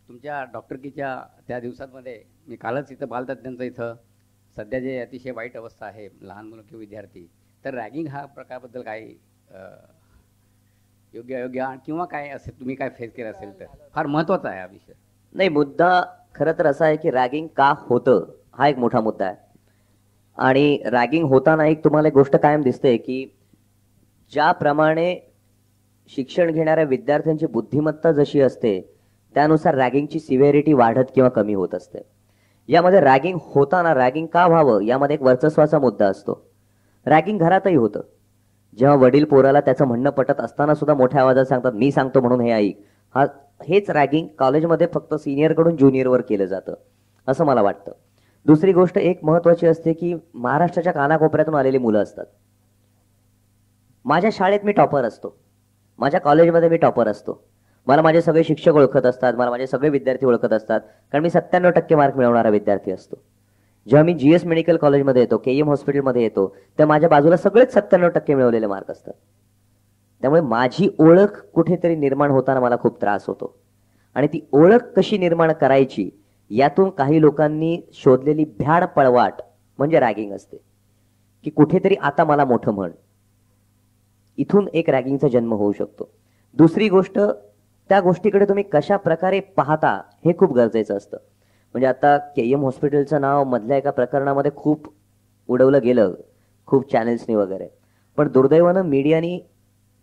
तुमच्या डॉक्टरकीच्या त्या दिवसांमध्ये मी कालच इथं बालतज्ञांचं इथं सध्या जे अतिशय वाईट अवस्था आहे लहान मुलं किंवा विद्यार्थी, तर रॅगिंग हा प्रकाराबद्दल काही योग्य अयोग्य किंवा काय असेल तुम्ही काय फेस केलं असेल तर फार महत्त्वाचा आहे हा विषय. नाही, मुद्दा खरं तर असा आहे की रॅगिंग का होतं हा एक मोठा मुद्दा आहे. आणि रॅगिंग होताना एक तुम्हाला एक गोष्ट कायम दिसते की ज्याप्रमाणे शिक्षण घेणाऱ्या विद्यार्थ्यांची बुद्धिमत्ता जशी असते त्यानुसार रॅगिंगची सिव्हिरिटी वाढत किंवा कमी होत असते. यामध्ये रॅगिंग होताना रॅगिंग का व्हावं यामध्ये एक वर्चस्वाचा मुद्दा असतो. रॅगिंग घरातही होतं. जेव्हा वडील पोराला त्याचं म्हणणं पटत असताना सुद्धा मोठ्या आवाजात सांगतात मी सांगतो म्हणून हे ऐक, हेच रॅगिंग कॉलेजमध्ये फक्त सिनियरकडून ज्युनियरवर केलं जातं असं मला वाटतं. दुसरी गोष्ट एक महत्वाची असते की महाराष्ट्राच्या कानाकोपऱ्यातून आलेली मुलं असतात. माझ्या शाळेत मी टॉपर असतो, माझ्या कॉलेजमध्ये मी टॉपर असतो, मला माझे सगळे शिक्षक ओळखत असतात, मला माझे सगळे विद्यार्थी ओळखत असतात, कारण मी 97% मार्क मिळवणारा विद्यार्थी असतो. जेव्हा मी GS मेडिकल कॉलेजमध्ये येतो, KM हॉस्पिटलमध्ये येतो, तेव्हा माझ्या बाजूला सगळेच 97% मिळवलेले मार्क असतात. त्यामुळे माझी ओळख कुठेतरी निर्माण होताना मला खूप त्रास होतो. आणि ती ओळख कशी निर्माण करायची यातून काही लोकांनी शोधलेली भ्याड पळवाट म्हणजे रॅगिंग असते, की कुठेतरी आता मला मोठं म्हण. इथून एक रॅगिंगचा जन्म होऊ शकतो. दुसरी गोष्ट, त्या गोष्टीकडे तुम्ही कशा प्रकारे पाहता हे खूप गरजेचं असतं. म्हणजे आता KM हॉस्पिटलचं नाव मधल्या एका प्रकरणामध्ये खूप उडवलं गेलं, खूप चॅनेल्सनी वगैरे, पण दुर्दैवानं मीडियानी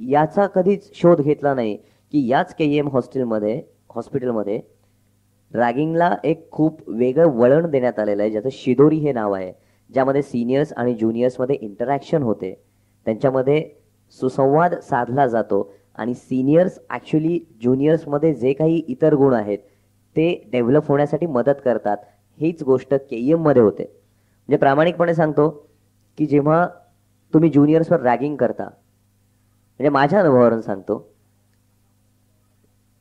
याचा कधीच शोध घेतला नाही की याच KM हॉस्पिटलमध्ये रॅगिंगला एक खूप वेगळं वळण देण्यात आलेलं आहे, ज्याचं शिदोरी हे नाव आहे, ज्यामध्ये सिनियर्स आणि ज्युनियर्समध्ये इंटरॅक्शन होते, त्यांच्यामध्ये सुसंवाद साधला जातो आणि सिनियर्स ॲक्च्युली ज्युनियर्समध्ये जे काही इतर गुण आहेत ते डेव्हलप होण्यासाठी मदत करतात. हीच गोष्ट KM मध्ये होते. म्हणजे प्रामाणिकपणे सांगतो की जेव्हा तुम्ही ज्युनियर्सवर रॅगिंग करता, म्हणजे माझ्या अनुभवावरून सांगतो,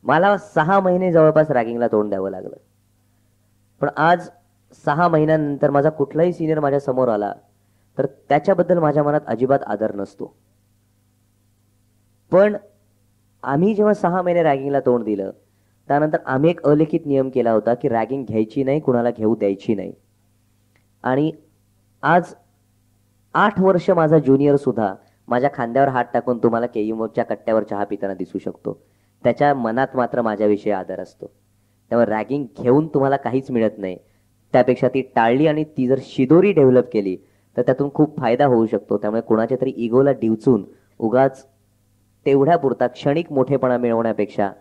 मला 6 महिने जवळपास रॅगिंगला तोंड द्यावं लागलं. पण आज 6 महिन्यानंतर माझा कुठलाही सिनियर माझ्या समोर आला तर त्याच्याबद्दल माझ्या मनात अजिबात आदर नसतो. पण आम्ही जेव्हा 6 महिने रॅगिंगला तोंड दिलं त्यानंतर आम्ही एक अलिखित नियम केला होता की रॅगिंग घ्यायची नाही, कुणाला घेऊ द्यायची नाही. आणि आज 8 वर्ष माझा ज्युनियर सुद्धा माझ्या खांद्यावर हात टाकून तुम्हाला KMच्या कट्ट्यावर चहा पिताना दिसू शकतो. त्याच्या मनात मात्र माझ्याविषयी आदर असतो. त्यामुळे रॅगिंग घेऊन तुम्हाला काहीच मिळत नाही, त्यापेक्षा ती टाळली आणि ती जर शिदोरी डेव्हलप केली तर त्यातून खूप फायदा होऊ शकतो. त्यामुळे कुणाच्या तरी इगोला डिवचून उगाच तेवढ्या पुरता क्षणिक मोठेपणा मिळवण्यापेक्षा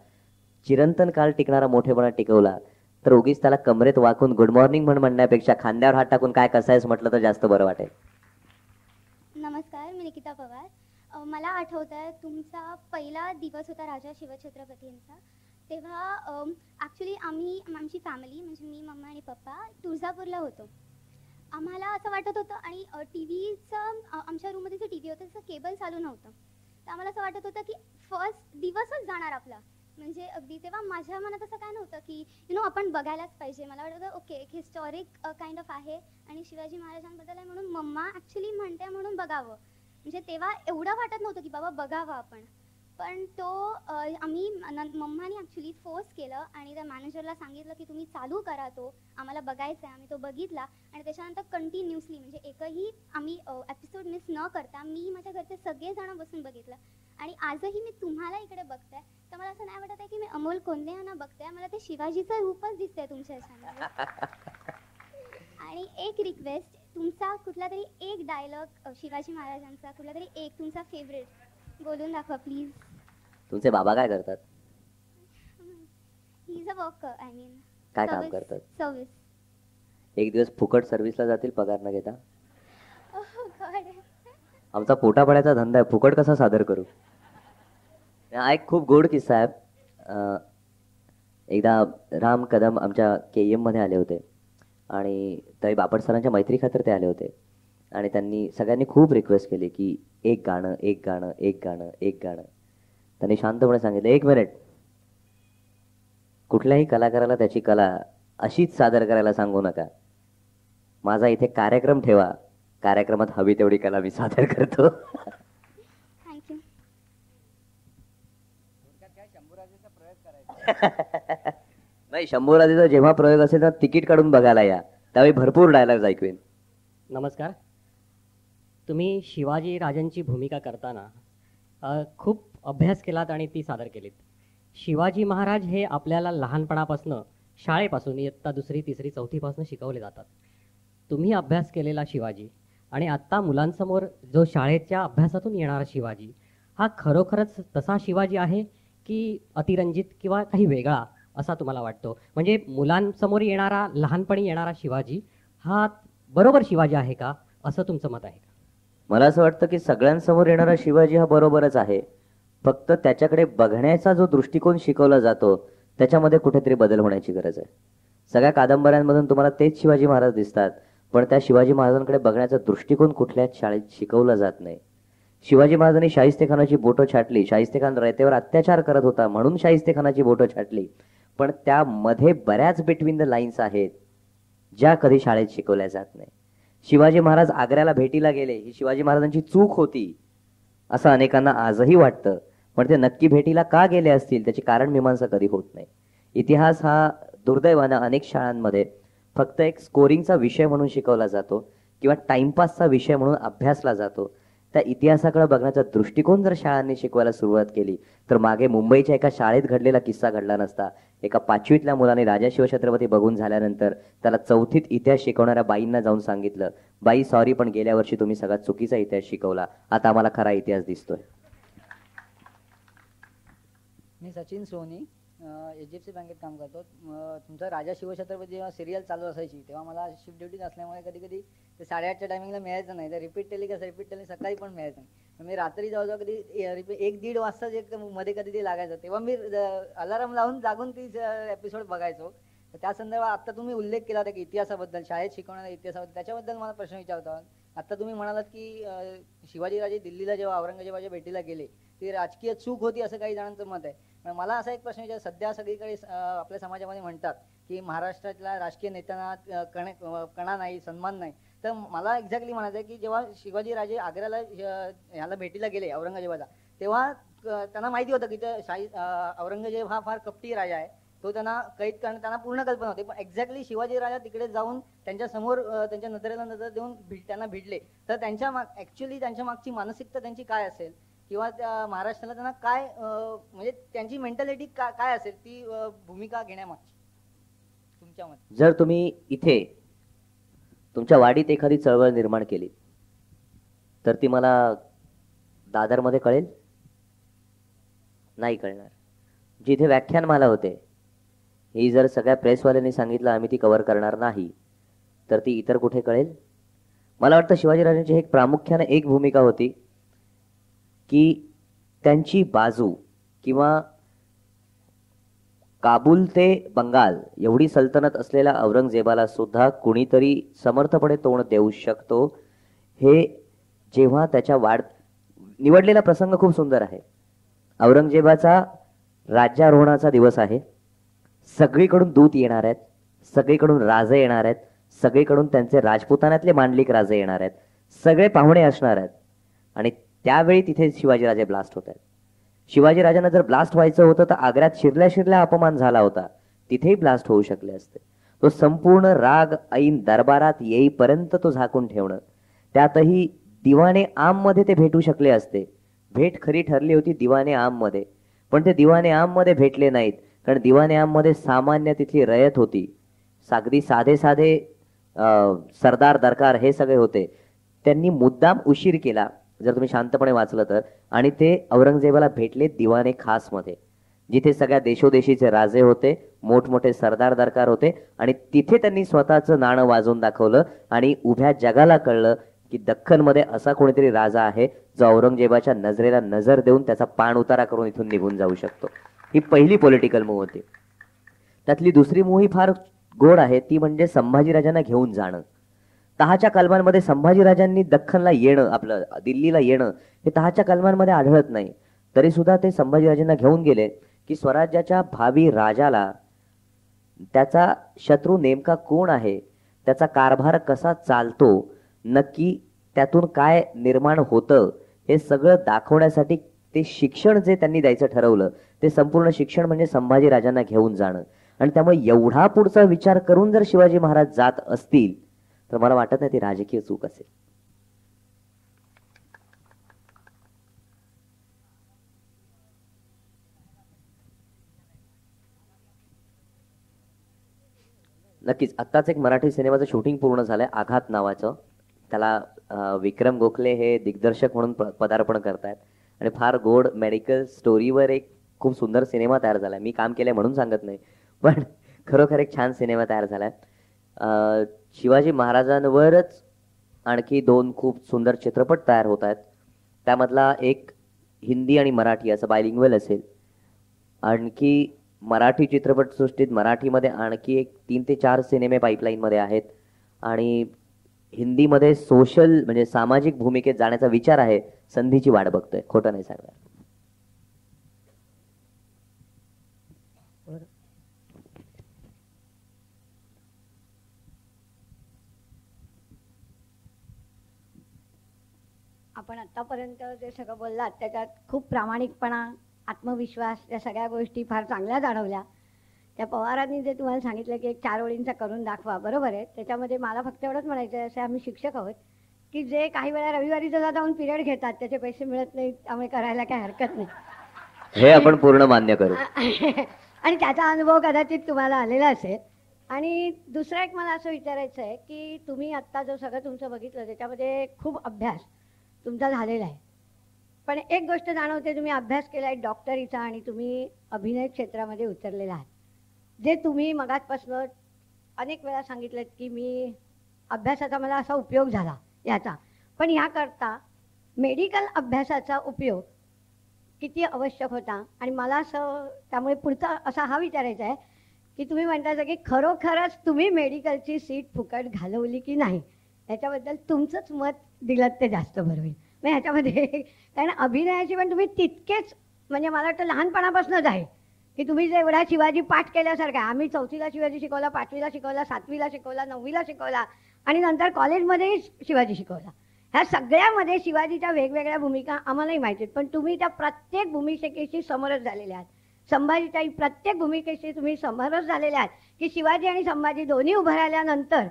चिरंतन काळ टिकणारा मोठेपणा टिकवला तर उगीच त्याला कमरेत वाकून गुड मॉर्निंग म्हणण्यापेक्षा खांद्यावर हात टाकून काय कसायस म्हटलं तर जास्त बरं वाटेल. नमस्कार, मी निकिता पवार. मला आठवत आहे तुमचा पहिला दिवस होता राजा शिवछत्रपतींचा. तेव्हा ॲक्च्युली आमची फॅमिली म्हणजे मी, मम्मा आणि पप्पा तुळजापूरला होतो. आम्हाला असं वाटत होतं आणि TVचं आमच्या रूममध्ये जो TV होता त्याचं केबल चालू नव्हतं, तर आम्हाला असं वाटत होतं की फर्स्ट दिवसच जाणार आपला. म्हणजे अगदी तेव्हा माझ्या मनात असं काय नव्हतं की आपण बघायलाच पाहिजे. मला वाटत होतं ओके एक हिस्टॉरिक काइंड ऑफ आहे आणि शिवाजी महाराजांबद्दल आहे म्हणून मम्मा ॲक्च्युली म्हणते म्हणून बघावं. म्हणजे तेव्हा एवढं वाटत नव्हतं की बाबा बघावं आपण. पण तो आम्ही मम्माने ॲक्च्युली फोर्स केलं आणि त्या मॅनेजरला सांगितलं की तुम्ही चालू करा, तो आम्हाला बघायचा आहे. आम्ही तो बघितला आणि त्याच्यानंतर कंटिन्युअसली म्हणजे एकही आम्ही एपिसोड मिस न करता मी माझ्या घरचे सगळेजण बसून बघितलं. आणि आजही मी तुम्हाला इकडे बघते तर मला असं नाही वाटत आहे की मी अमोल कोल्हे यांना बघते, मला ते शिवाजीचं रूपच दिसतंय तुमच्या ह्याच्यामध्ये. आणि एक रिक्वेस्ट, तुमचा कुठला तरी एक डायलॉग शिवाजी महाराजांचा कुठला तरी एक तुमचा फेवरेट बोलून दाखवा प्लीज. तुमचे बाबा काय करतात? ही is a worker, I mean काय काम करतात? सर्विस. एक दिवस फुकट सर्व्हिसला जातील पगार न घेता? गॉड. आमचा पोटापाण्याचा धंदा आहे, फुकट कसा सादर करू? हा एक खूप गोड किस्सा आहे. एकदा राम कदम आमच्या KM मध्ये आले होते आणि तरी बापट सरांच्या मैत्री खातर ते आले होते आणि त्यांनी सगळ्यांनी खूप रिक्वेस्ट केली की एक गाणं एक गाणं एक गाणं एक गाणं. त्यांनी शांतपणे सांगितलं, 1 मिनिट, कुठल्याही कलाकाराला त्याची कला अशीच सादर करायला सांगू नका. माझा इथे कार्यक्रम ठेवा, कार्यक्रमात हवी तेवढी कला मी सादर करतो. थँक्यू. नाही, शंभूराजेचा जेव्हा प्रयोग असेल तर तिकीट काढून बघायला या, त्यावेळी भरपूर डायलॉग्स ऐकवेन. नमस्कार. तुम्ही शिवाजी राजांची भूमिका करताना खूप अभ्यास केलात आणि ती सादर केलीत. शिवाजी महाराज हे आपल्याला लहानपणापासून शाळेपासून इयत्ता 2री 3री 4थीपासून शिकवले जातात. तुम्ही अभ्यास केलेला शिवाजी आणि आत्ता मुलांसमोर जो शाळेच्या अभ्यासातून येणारा शिवाजी हा खरोखरच तसा शिवाजी आहे की अतिरंजित किंवा काही वेगळा असा तुम्हाला वाटतो? म्हणजे मुलांसमोर येणारा लहानपणी येणारा शिवाजी हा बरोबर शिवाजी आहे का, असं तुमचं मत आहे का? मला असं वाटतं की सगळ्यांसमोर येणारा शिवाजी हा बरोबरच आहे, फक्त त्याच्याकडे बघण्याचा जो दृष्टिकोन शिकवला जातो त्याच्यामध्ये कुठेतरी बदल होण्याची गरज आहे. सगळ्या कादंबऱ्यांमधून तुम्हाला तेच शिवाजी महाराज दिसतात, पण त्या शिवाजी महाराजांकडे बघण्याचा दृष्टिकोन कुठल्याच शाळेत शिकवला जात नाही. शिवाजी महाराजांनी शाहिस्तेखानाची बोटं छाटली, शाहिस्तेखान रयतेवर अत्याचार करत होता म्हणून शाहिस्तेखानाची बोटं छाटली, पण त्यामध्ये बऱ्याच बिटवीन द लाईन्स आहेत ज्या कधी शाळेत शिकवल्या जात नाही. शिवाजी महाराज आग्र्याला भेटीला गेले ही शिवाजी महाराजांची चूक होती असं अनेकांना आजही वाटतं, पण ते नक्की भेटीला का गेले असतील त्याची कारण मीमांसा कधी होत नाही. इतिहास हा दुर्दैवानं अनेक शाळांमध्ये फक्त एक स्कोरिंगचा विषय म्हणून शिकवला जातो किंवा टाइमपासचा विषय म्हणून अभ्यासला जातो. त्या इतिहासाकडे बघण्याचा दृष्टिकोन जर शाळांनी शिकवायला सुरुवात केली तर मागे मुंबईच्या एका शाळेत घडलेला किस्सा घडला नसता. एका 5वीतल्या मुलाने राजा शिवछत्रपती बघून झाल्यानंतर त्याला 4थीत इतिहास शिकवणाऱ्या बाईंना जाऊन सांगितलं, बाई सॉरी, पण गेल्या वर्षी तुम्ही सगळा चुकीचा इतिहास शिकवला, आता आम्हाला खरा इतिहास दिसतोय. मी सचिन सोनी, HDFC बँकेत काम करतो. तुमचा राजा शिवछत्रपती जेव्हा सिरियल चालू असायची तेव्हा मला शिफ्ट ड्युटी नसल्यामुळे कधी कधी ते 8:30च्या टायमिंगला मिळायचं नाही. तर रिपीट टेलिकास्ट सकाळी पण मिळायचं नाही. मी रात्री जवळजवळ कधी 1-1.5 वाजता जे मध्ये कधी ते लागायचं तेव्हा मी अलाराम लावून जागून ती एपिसोड बघायचो. तर त्या संदर्भात आता तुम्ही उल्लेख केला होता की इतिहासाबद्दल, शाळेत शिकवणाऱ्या इतिहासाबद्दल, त्याच्याबद्दल मला प्रश्न विचारतो. आता तुम्ही म्हणालात की शिवाजीराजे दिल्लीला जेव्हा औरंगजेबाच्या भेटीला गेले ती राजकीय चूक होती असं काही जणांचं मत आहे. पण मला असा एक प्रश्न विचार, सध्या सगळीकडे आपल्या समाजामध्ये म्हणतात की महाराष्ट्रातल्या राजकीय नेत्यांना कणा नाही, सन्मान नाही. तर मला एक्झॅक्टली म्हणायचं आहे की जेव्हा शिवाजीराजे आग्र्याला ह्याला भेटीला गेले औरंगजेबाला तेव्हा त्यांना माहिती होतं की औरंगजेब हा फार कपटी राजा आहे, तो त्यांना कैद करणं त्यांना पूर्ण कल्पना होती. पण एक्झॅक्टली शिवाजी राजा तिकडे जाऊन त्यांच्या समोर त्यांच्या नजरेला नजर देऊन त्यांना भिडले तर त्यांच्या ऍक्च्युली त्यांच्या मागची मानसिकता त्यांची काय असेल किंवा त्या महाराष्ट्राला त्यांना काय म्हणजे त्यांची मेंटॅलिटी काय असेल ती भूमिका घेण्यामागची तुमच्या मते? जर तुम्ही इथे तुमच्या वाडीत एखादी चळवळ निर्माण केली तर ती मला दादरमध्ये कळेल? नाही कळणार. जिथे व्याख्यानमाला होते ही जर सगळ्या प्रेसवाल्यांनी सांगितलं आम्ही ती कव्हर करणार नाही तर ती इतर कुठे कळेल? मला वाटतं शिवाजीराजांची एक प्रामुख्याने एक भूमिका होती की त्यांची बाजू किंवा काबूल ते बंगाल एवढी सल्तनत असलेल्या औरंगजेबाला सुद्धा कुणीतरी समर्थपणे तोंड देऊ शकतो. हे जेव्हा त्याच्या निवडलेला प्रसंग खूप सुंदर आहे. औरंगजेबाचा राज्यारोहणाचा दिवस आहे. सगळीकडून दूत येणार आहेत, सगळीकडून राजे येणार आहेत, सगळीकडून त्यांचे राजपुतानातले मांडलिक राजे येणार आहेत, सगळे पाहुणे असणार आहेत आणि त्यावेळी तिथे शिवाजीराजे ब्लास्ट होत आहेत. शिवाजी राजांना जर ब्लास्ट व्हायचं होतं तर आग्र्यात शिरल्या शिरल्या अपमान झाला होता, तिथेही ब्लास्ट होऊ शकले असते. तो संपूर्ण राग ऐन दरबारात येईपर्यंत तो झाकून ठेवणं, त्यातही दिवाने आम मध्ये ते भेटू शकले असते. भेट खरी ठरली होती दिवाने आम मध्ये, पण ते दिवाने आम मध्ये भेटले नाहीत, कारण दिवाने आम मध्ये सामान्य तिथली रयत होती. सागदी साधे साधे सरदार दरकार हे सगळे होते. त्यांनी मुद्दाम उशीर केला, जर तुम्ही शांतपणे वाचलं तर, आणि ते औरंगजेबाला भेटले दिवाने खास मध्ये, जिथे सगळ्या देशोदेशीचे राजे होते, मोठमोठे सरदार दरकार होते, आणि तिथे त्यांनी स्वतःचं नाणं वाजवून दाखवलं आणि उभ्या जगाला कळलं की दख्खनमध्ये असा कोणीतरी राजा आहे जो औरंगजेबाच्या नजरेला नजर देऊन त्याचा पाण उतारा करून इथून निघून जाऊ शकतो. ही पहिली पॉलिटिकल मूव्ह होती. त्यातली दुसरी मूव्ह ही फार गोड आहे, ती म्हणजे संभाजीराजांना घेऊन जाणं. तहाच्या कलमांमध्ये संभाजीराजांनी दख्खनला येणं, आपलं दिल्लीला येणं हे तहाच्या कलमांमध्ये आढळत नाही. तरी सुद्धा ते संभाजीराजांना घेऊन गेले की स्वराज्याच्या भावी राजाला त्याचा शत्रू नेमका कोण आहे, त्याचा कारभार कसा चालतो, नक्की त्यातून काय निर्माण होतं, हे सगळं दाखवण्यासाठी ते शिक्षण जे त्यांनी द्यायचं ठरवलं, ते संपूर्ण शिक्षण म्हणजे संभाजीराजांना घेऊन जाणं. आणि त्यामुळे एवढा पुढचा विचार करून जर शिवाजी महाराज जात असतील तर मला वाटत नाही ती राजकीय चूक असेल. नक्कीच. आत्ताच एक मराठी सिनेमाचं शूटिंग पूर्ण झालंय, आघात नावाचं. त्याला विक्रम गोखले हे दिग्दर्शक म्हणून पदार्पण करतायत आणि फार गोड मेडिकल स्टोरीवर एक खूप सुंदर सिनेमा तयार झालाय. मी काम केलंय म्हणून सांगत नाही, पण खरोखर एक छान सिनेमा तयार झालाय. शिवाजी महाराजांवरच आणखी 2 खूप सुंदर चित्रपट तयार होत आहेत. त्यामधला एक हिंदी आणि मराठी असं बायलिंग्वल असेल. आणखी मराठी चित्रपटसृष्टीत मराठीमध्ये आणखी एक 3 ते 4 सिनेमे पाईपलाईनमध्ये आहेत आणि हिंदीमध्ये सोशल म्हणजे सामाजिक भूमिकेत जाण्याचा विचार आहे. संधीची वाट बघतोय, खोटं नाही सांगणार. आपण आतापर्यंत जे सगळं बोललात त्याच्यात खूप प्रामाणिकपणा, आत्मविश्वास या सगळ्या गोष्टी फार चांगल्या जाणवल्या. त्या पवारांनी जे तुम्हाला सांगितलं की एक 4 ओळींचा करून दाखवा, बरोबर आहे. त्याच्यामध्ये मला फक्त एवढंच म्हणायचं आहे, असे आम्ही शिक्षक आहोत की जे काही वेळा रविवारी जर जाऊन पिरियड घेतात त्याचे पैसे मिळत नाहीत, त्यामुळे करायला काही हरकत नाही, हे आपण पूर्ण मान्य करू. आणि त्याचा अनुभव कदाचित तुम्हाला आलेला असेल. आणि दुसरं एक मला असं विचारायचं आहे की तुम्ही आत्ता जो सगळं तुमचं बघितलं त्याच्यामध्ये खूप अभ्यास तुमचा झालेला आहे, पण एक गोष्ट जाणवते, तुम्ही अभ्यास केला आहे डॉक्टरीचा आणि तुम्ही अभिनय क्षेत्रामध्ये उतरलेला आहात. जे तुम्ही मगाचपासून अनेक वेळा सांगितलं की मी अभ्यासाचा मला असा उपयोग झाला याचा, पण ह्याकरता मेडिकल अभ्यासाचा उपयोग किती आवश्यक होता. आणि मला असं त्यामुळे पुढचा असा हा विचारायचा आहे की तुम्ही म्हणता की खरोखरच तुम्ही मेडिकलची सीट फुकट घालवली की नाही, याच्याबद्दल तुमचंच मत दिलं ते जास्त बरं होईल. मग ह्याच्यामध्ये कारण अभिनयाची पण तुम्ही तितकेच म्हणजे मला वाटतं लहानपणापासूनच आहे की तुम्ही जे एवढा शिवाजी पाठ केल्यासारखा आहे. आम्ही 4थीला शिवाजी शिकवला, 5वीला शिकवला, 7वीला शिकवला, 9वीला शिकवला आणि नंतर कॉलेजमध्येही शिवाजी शिकवला. ह्या सगळ्यामध्ये शिवाजीच्या वेगवेगळ्या भूमिका आम्हालाही माहिती आहेत, पण तुम्ही त्या प्रत्येक भूमिकेशी समरस झालेले आहात. संभाजीच्या प्रत्येक भूमिकेशी तुम्ही समरस झालेले आहात की शिवाजी आणि संभाजी दोन्ही उभं राहिल्यानंतर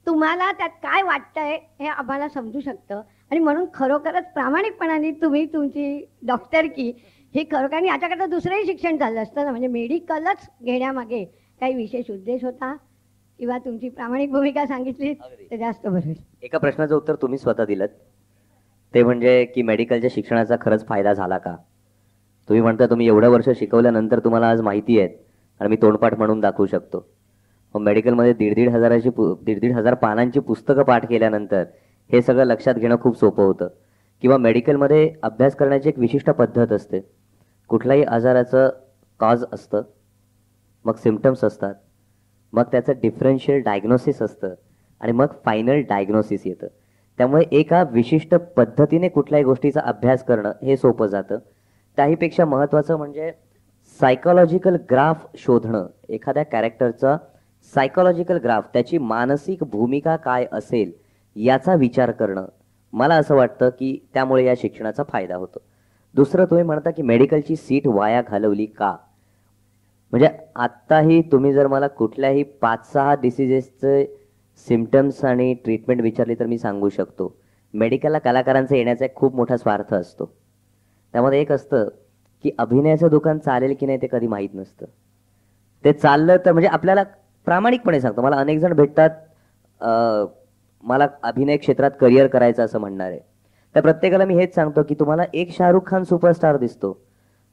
तुम्हाला त्यात काय वाटतंय हे आम्हाला समजू शकतं. आणि म्हणून खरोखरच प्रामाणिकपणाने तुम्ही तुमची डॉक्टरकी हे खरोखर याच्याकरता दुसरंही शिक्षण चाललं असतं ना, म्हणजे मेडिकलच घेण्यामागे काही विशेष उद्देश होता किंवा तुमची प्रामाणिक भूमिका सांगितली ते जास्त बरं होईल. एका प्रश्नाचं उत्तर तुम्ही स्वतः दिलं, ते म्हणजे की मेडिकलच्या शिक्षणाचा खरंच फायदा झाला का. तुम्ही म्हणता तुम्ही एवढं वर्ष शिकवल्यानंतर तुम्हाला आज माहिती आहे आणि मी तोंडपाठ म्हणून दाखवू शकतो. मग मेडिकलमध्ये 1,500 पानांची पुस्तकं पाठ केल्यानंतर हे सगळं लक्षात घेणं खूप सोपं होतं. किंवा मेडिकलमध्ये अभ्यास करण्याची एक विशिष्ट पद्धत असते. कुठल्याही आजाराचं कॉज असतं, मग सिम्पटम्स असतात, मग त्याचं डिफरन्शियल डायग्नोसिस असतं आणि मग फायनल डायग्नोसिस येतं. त्यामुळे एका विशिष्ट पद्धतीने कुठल्याही गोष्टीचा अभ्यास करणं हे सोपं जातं. त्याहीपेक्षा महत्त्वाचं म्हणजे सायकोलॉजिकल ग्राफ शोधणं. एखाद्या कॅरेक्टरचा सायकोलॉजिकल ग्राफ, त्याची मानसिक भूमिका काय असेल याचा विचार करणं. मला असं वाटतं की त्यामुळे या शिक्षणाचा फायदा होतो. दुसरं तुम्ही म्हणता की मेडिकलची सीट वाया घालवली का? म्हणजे आत्ताही तुम्ही जर मला कुठल्याही 5-6 डिसिजेसचे सिम्पटम्स आणि ट्रीटमेंट विचारली तर मी सांगू शकतो. मेडिकलला कलाकारांचा येण्याचा एक खूप मोठा स्वार्थ असतो. त्यामध्ये एक असतं की अभिनयाचं दुकान चालेल की नाही ते कधी माहीत नसतं. ते चाललं तर म्हणजे आपल्याला प्रामाणिकपणे सांगतो, मला अनेक जण भेटतात, मला अभिनय क्षेत्रात करिअर करायचं असं म्हणणार आहे. त्या प्रत्येकाला मी हेच सांगतो की तुम्हाला एक शाहरुख खान सुपरस्टार दिसतो,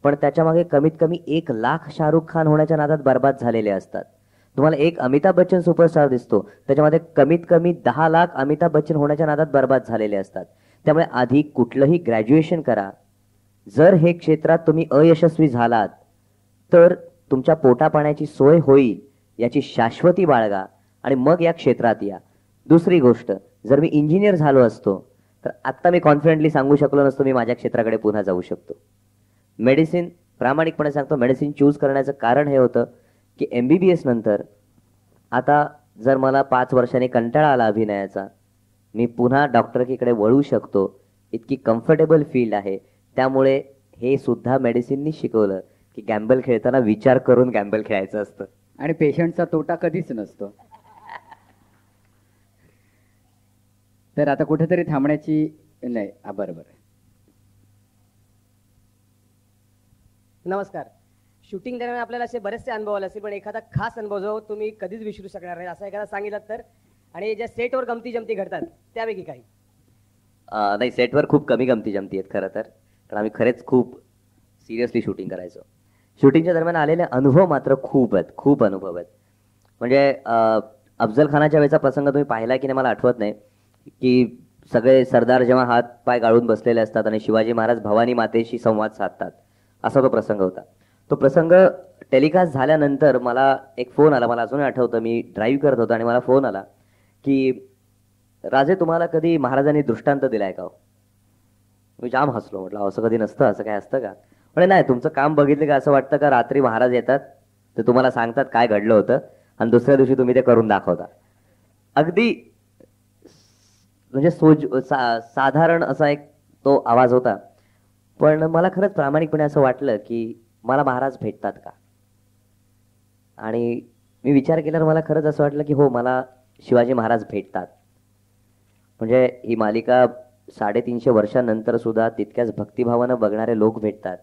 पण त्याच्यामागे कमीत कमी 1,00,000 शाहरुख खान होण्याच्या नादात बर्बाद झालेले असतात. तुम्हाला एक अमिताभ बच्चन सुपरस्टार दिसतो, त्याच्यामध्ये कमीत कमी 10,00,000 अमिताभ बच्चन होण्याच्या नादात बर्बाद झालेले असतात. त्यामुळे आधी कुठलंही ग्रॅज्युएशन करा. जर हे क्षेत्रात तुम्ही अयशस्वी झालात तर तुमच्या पोटापाण्याची सोय होईल याची शाश्वती बाळगा आणि मग या क्षेत्रात या. दुसरी गोष्ट, जर मी इंजिनियर झालो असतो तर आत्ता मी कॉन्फिडेंटली सांगू शकलो नसतो मी माझ्या क्षेत्राकडे पुन्हा जाऊ शकतो. मेडिसिन, प्रामाणिकपणे सांगतो, मेडिसिन चूज करण्याचं कारण हे होतं की MBBS नंतर आता जर मला 5 वर्षांनी कंटाळा आला अभिनयाचा, मी पुन्हा डॉक्टरकीकडे वळू शकतो. इतकी कम्फर्टेबल फील्ड आहे. त्यामुळे हे सुद्धा मेडिसिननी शिकवलं की गॅम्बल खेळताना विचार करून गॅम्बल खेळायचं असतं आणि पेशंटचा तोटा कधीच नसतो. तर आता कुठेतरी थांबण्याची नाही. बरोबर. नमस्कार. शूटिंग दरम्यान आपल्याला असे बरेचसे अनुभव आले असतील, पण एखादा खास अनुभव जो तुम्ही कधीच विसरू शकणार नाही असा एखादा सांगितलात तर, आणि ज्या सेटवर गमती जमती घडतात त्यापैकी काही? नाही, सेटवर खूप कमी गमती जमती आहेत खरं तर, कारण आम्ही खरेच खूप सिरियसली शूटिंग करायचो. शूटिंगच्या दरम्यान आलेले अनुभव मात्र खूप आहेत, खूप अनुभव आहेत. म्हणजे अफजल खानाच्या वेळेचा प्रसंग तुम्ही पाहिला की नाही मला आठवत नाही, की सगळे सरदार जेव्हा हात पाय गाळून बसलेले असतात आणि शिवाजी महाराज भवानी मातेशी संवाद साधतात, असा तो प्रसंग होता. तो प्रसंग टेलिकास्ट झाल्यानंतर मला एक फोन आला. मला अजूनही आठवतं, मी ड्राईव्ह करत होतो आणि मला फोन आला की राजे तुम्हाला कधी महाराजांनी दृष्टांत दिलाय का? मी जाम हसलो. म्हटलं असं कधी नसतं, असं काय असतं का? म्हणजे नाही, तुमचं काम बघितलं का असं वाटतं का रात्री महाराज येतात तर तुम्हाला सांगतात काय घडलं होतं आणि दुसऱ्या दिवशी तुम्ही ते करून दाखवता. अगदी म्हणजे साधारण असा एक तो आवाज होता. पण मला खरंच प्रामाणिकपणे असं वाटलं की मला महाराज भेटतात का? आणि मी विचार केल्यावर मला खरंच असं वाटलं की हो, मला शिवाजी महाराज भेटतात. म्हणजे ही मालिका 350 वर्षांनंतर सुद्धा तितक्याच भक्तिभावानं बघणारे लोक भेटतात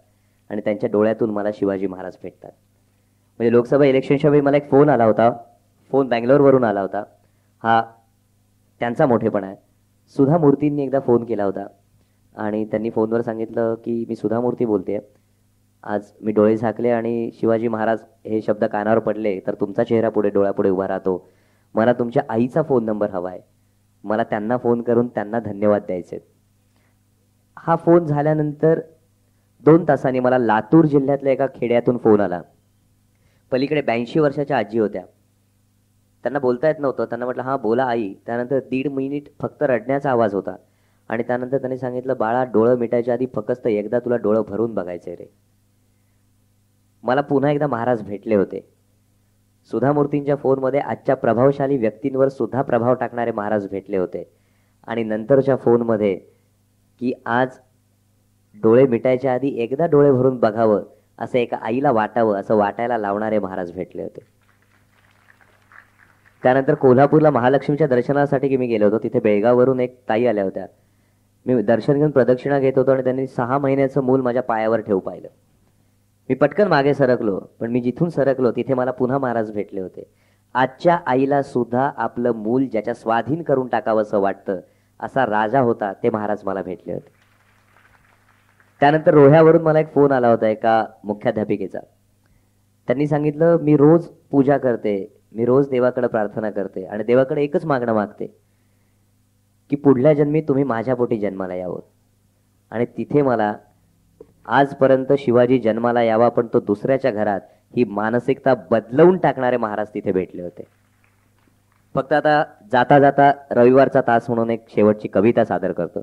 आणि त्यांच्या डोळ्यातून मला शिवाजी महाराज भेटतात. म्हणजे लोकसभा इलेक्शनच्या वेळी मला एक फोन आला होता. फोन बँगलोरवरून आला होता. हा त्यांचा मोठेपणा आहे. सुधा मूर्तींनी एकदा फोन केला होता आणि त्यांनी फोनवर सांगितलं की मी सुधा मूर्ती बोलते, आज मी डोळे झाकले आणि शिवाजी महाराज हे शब्द कानावर पडले तर तुमचा चेहरा पुढे डोळ्यापुढे उभा राहतो. मला तुमच्या आईचा फोन नंबर हवा आहे, मला त्यांना फोन करून त्यांना धन्यवाद द्यायचे. हा फोन झाल्यानंतर 2 तासांनी मला लातूर जिल्ह्यातल्या एका खेड्यातून फोन आला. पलीकडे 82 वर्षाच्या आजी होत्या. त्यांना बोलता येत नव्हतं. त्यांना म्हटलं हां बोला आई. त्यानंतर 1.5 मिनिट फक्त रडण्याचा आवाज होता आणि त्यानंतर त्यांनी सांगितलं बाळा, डोळं मिटायच्या आधी फक्त एकदा तुला डोळं भरून बघायचे रे. मला पुन्हा एकदा महाराज भेटले होते. सुधा मूर्तींच्या फोनमध्ये आजच्या प्रभावशाली व्यक्तींवर सुद्धा प्रभाव टाकणारे महाराज भेटले होते आणि नंतरच्या फोनमध्ये की आज डोळे मिटायच्या आधी एकदा डोळे भरून बघावं असं एका आईला वाटावं असं वाटायला लावणारे महाराज भेटले होते. त्यानंतर कोल्हापूरला महालक्ष्मीच्या दर्शनासाठी मी गेलो होतो. तिथे बेळगाववरून एक ताई आल्या होत्या. मी दर्शन घेऊन प्रदक्षिणा घेत होतो आणि त्यांनी 6 महिन्याचं मूल माझ्या पायावर ठेवू पाहिलं. मी पटकन मागे सरकलो, पण मी जिथून सरकलो तिथे मला पुन्हा महाराज भेटले होते. आजच्या आईला सुद्धा आपलं मूल ज्याच्या स्वाधीन करून टाकावं असं वाटतं असा राजा होता ते महाराज मला भेटले होते. त्यानंतर रोह्यावरून मला एक फोन आला होता एका मुख्याध्यापिकेचा. त्यांनी सांगितलं मी रोज पूजा करते, मी रोज देवाकडे प्रार्थना करते आणि देवाकडे एकच मागणं मागते की पुढल्या जन्मी तुम्ही माझ्या पोटी जन्माला यावं. आणि तिथे मला आजपर्यंत शिवाजी जन्माला यावा पण तो दुसऱ्याच्या घरात ही मानसिकता बदलवून टाकणारे महाराज तिथे भेटले होते. फक्त आता जाता जाता रविवारचा तास म्हणून एक शेवटची कविता सादर करतो.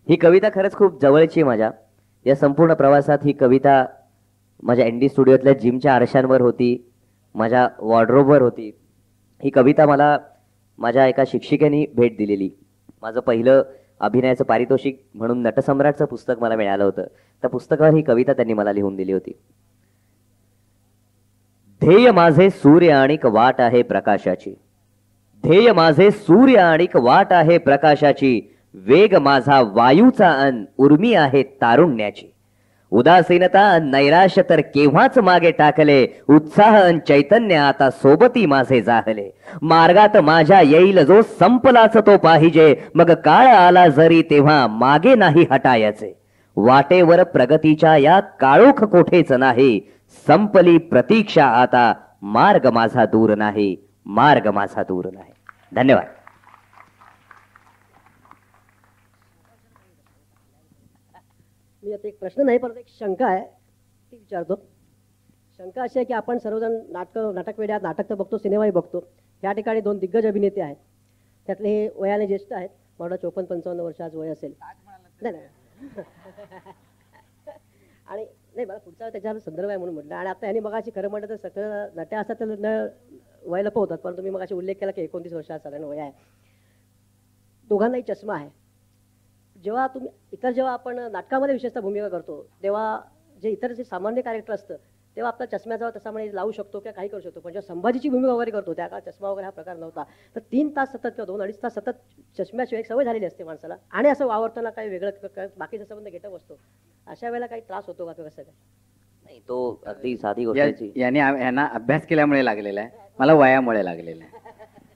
ही कविता खरंच खूप जवळची माझ्या. या संपूर्ण प्रवासात ही कविता माझ्या ND स्टुडिओतल्या जिमच्या आरशांवर होती, माझ्या वॉर्डरोबवर होती. ही कविता मला माझ्या एका शिक्षिकेने भेट दिलेली. माझं पहिलं अभिनयाचं पारितोषिक म्हणून नटसम्राटचं पुस्तक मला मिळालं होतं. त्या पुस्तकावर ही कविता त्यांनी मला लिहून दिली होती. ध्येय माझे सूर्य आणिक वाट आहे प्रकाशाची, ध्येय माझे सूर्य आणिक वाट आहे प्रकाशाची, वेग माझा वायूचा अन उर्मी आहे तारुण्याची. उदासीनता अन नैराश्य तर केव्हाच मागे टाकले, उत्साह अन चैतन्य आता सोबती माझे जाहले. मार्गात माझ्या येईल जो संपलाच तो पाहिजे, मग काळ आला जरी तेव्हा मागे नाही हटायचे. वाटेवर प्रगतीच्या या काळोख कोठेच नाही, संपली प्रतीक्षा आता मार्ग माझा दूर नाही, मार्ग माझा दूर नाही. धन्यवाद. मी आता एक प्रश्न नाही, परंतु एक शंका आहे ती विचारतो. शंका अशी आहे की आपण सर्वजण नाटक वेड्या नाटक तर बघतो, सिनेमाही बघतो. या ठिकाणी 2 दिग्गज अभिनेते आहेत, त्यातले हे वयाने ज्येष्ठ आहेत. मला 54-55 वर्ष आज वय असेल. नाही आणि नाही, मला पुढचा त्याच्यावर संदर्भ आहे म्हणून म्हटलं. आणि आता यांनी मगाशी खरं म्हटलं तर सगळं नट्या असतात तर न वय लपवतात, परंतु मी मगाशी उल्लेख केला की 29 वर्षाचा साधारण वय आहे. दोघांनाही चष्मा आहे. जेव्हा आपण नाटकामध्ये विशेषतः भूमिका करतो तेव्हा जे इतर जे सामान्य कॅरेक्टर असतं तेव्हा आपला चष्म्याचा तसा म्हणजे लावू शकतो किंवा काही करू शकतो. पण जेव्हा संभाजीची भूमिका वगैरे करतो त्या काळात चष्मा वगैरे हा प्रकार नव्हता. तर 3 तास सतत किंवा 2-2.5 तास सतत चष्म्याशिवाय एक सवय झालेली असते माणसाला, आणि असं वावरताना काही वेगळं बाकीचा संबंध गेटअप असतो. अशा वेळेला काही त्रास होतो का किंवा कसं काय? नाही, तो अगदी साधी गोष्ट. यांना अभ्यास केल्यामुळे लागलेला आहे, मला वयामुळे लागलेला आहे.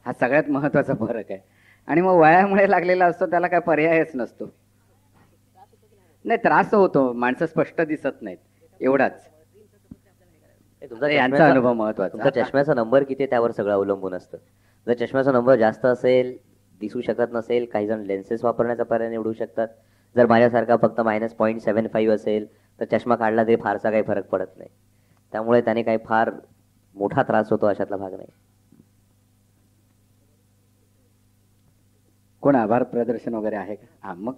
हा सगळ्यात महत्वाचा फरक आहे. आणि मग वयामुळे लागलेला असतो त्याला काय पर्यायच नसतो. नाही, त्रास होतो, माणसं स्पष्ट दिसत नाहीत एवढाच. यांचा अनुभव महत्वाचा. तुमचा चष्म्याचा नंबर किती त्यावर सगळं अवलंबून असतं. जर चष्म्याचा नंबर जास्त असेल, दिसू शकत नसेल, काही जण लेन्सेस वापरण्याचा पर्याय निवडू शकतात. जर माझ्यासारखा फक्त -0.75 असेल तर चष्मा काढला तरी फारसा काही फरक पडत नाही. त्यामुळे त्याने काही फार मोठा त्रास होतो अशातला भाग नाही. कोण आभार प्रदर्शन वगैरे आहे का? हा, मग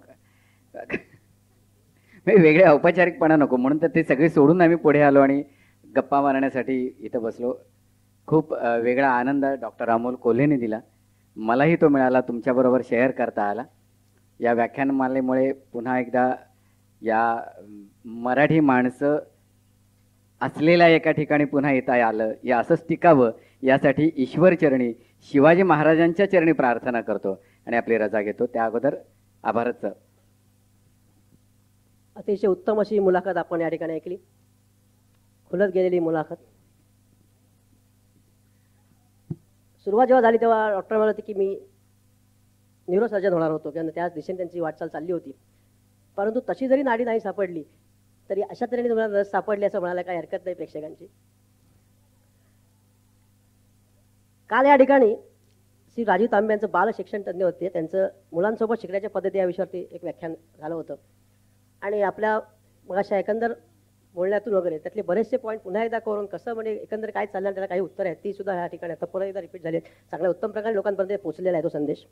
वेगळे औपचारिकपणा नको म्हणून तर ते सगळे सोडून आम्ही पुढे आलो आणि गप्पा मारण्यासाठी इथं बसलो. खूप वेगळा आनंद डॉक्टर अमोल कोल्हेने दिला, मलाही तो मिळाला, तुमच्याबरोबर शेअर करता आला. या व्याख्यानमालेमुळे पुन्हा एकदा या मराठी माणसं असलेल्या एका ठिकाणी पुन्हा येता आलं, या असंच टिकावं यासाठी ईश्वरचरणी शिवाजी महाराजांच्या चरणी प्रार्थना करतो आणि आपली रजा घेतो. त्या अगोदर आभारच. अतिशय उत्तम अशी मुलाखत आपण या ठिकाणी ऐकली, खुलत गेलेली मुलाखत. सुरुवात जेव्हा झाली तेव्हा डॉक्टर म्हणत होते की मी न्यूरोसर्जन होणार होतो किंवा त्याच दिशेने त्यांची वाटचाल चालली होती. परंतु तशी जरी नाडी नाही सापडली तरी अशा तऱ्हेने तुम्हाला रस सापडली असं म्हणायला काही हरकत नाही प्रेक्षकांची. काल या ठिकाणी श्री राजीव तांबे यांचं बाल शिक्षण तज्ञ होते, त्यांचं मुलांसोबत शिकण्याच्या पद्धती या विषयावरती एक व्याख्यान झालं होतं. आणि आपल्या मग अशा एकंदर बोलण्यातून वगैरे त्यातले बरेचसे पॉईंट पुन्हा एकदा करून कसं म्हणजे एकंदर काय चाललं त्याला काही उत्तर आहेत ती सुद्धा या ठिकाणी आता पुन्हा एकदा रिपीट झाली. चांगल्या उत्तम प्रकारे लोकांपर्यंत पोहोचलेला आहे तो संदेश.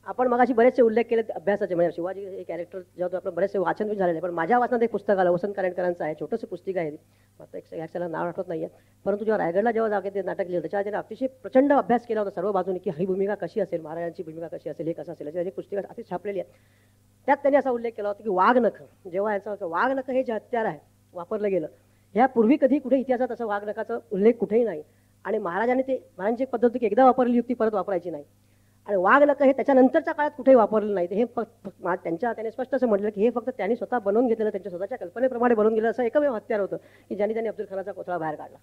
आपण मगाशी बरेचसे उल्लेख केले अभ्यासाचे, म्हणजे शिवाजी हे कॅरेक्टर जेव्हा आपण बरेचसे वाचन पण झालेले, पण माझ्या वाचनात एक पुस्तक आलं वसंत कारेंकरांचं आहे, छोटंसं पुस्तिका आहे. आता याच्याला नाव आठवत नाहीये, परंतु जेव्हा रायगडला जेव्हा जागे ते नाटक लिहिलं त्याच्या त्याने अतिशय प्रचंड अभ्यास केला होता सर्व बाजूने की ही भूमिका कशी असेल, महाराजांची भूमिका कशी असेल, हे कसं असेल, याची पुस्तिका अति छापलेली आहे. त्यात त्यांनी असा उल्लेख केला होता की वाघनख, जेव्हा याचा वाघनख हे जे हत्यार आहे वापरलं गेलं, ह्यापूर्वी कधी कुठे इतिहासात असं वाघनखाचा उल्लेख कुठेही नाही. आणि महाराजांची एक पद्धत होती की एकदा वापरलेली युक्ती परत वापरायची नाही. आणि वाघनख हे त्याच्यानंतरच्या काळात कुठेही वापरलेलं नाही. हे त्याने स्पष्ट असं म्हटलं की हे फक्त त्यांनी स्वतः बनवून घेतलेलं, त्यांच्या स्वतःच्या कल्पनेप्रमाणे बनवून गेलं असं एकमेव हत्यार होतं की त्यांनी अफजल खानाचा कोथळा बाहेर काढला.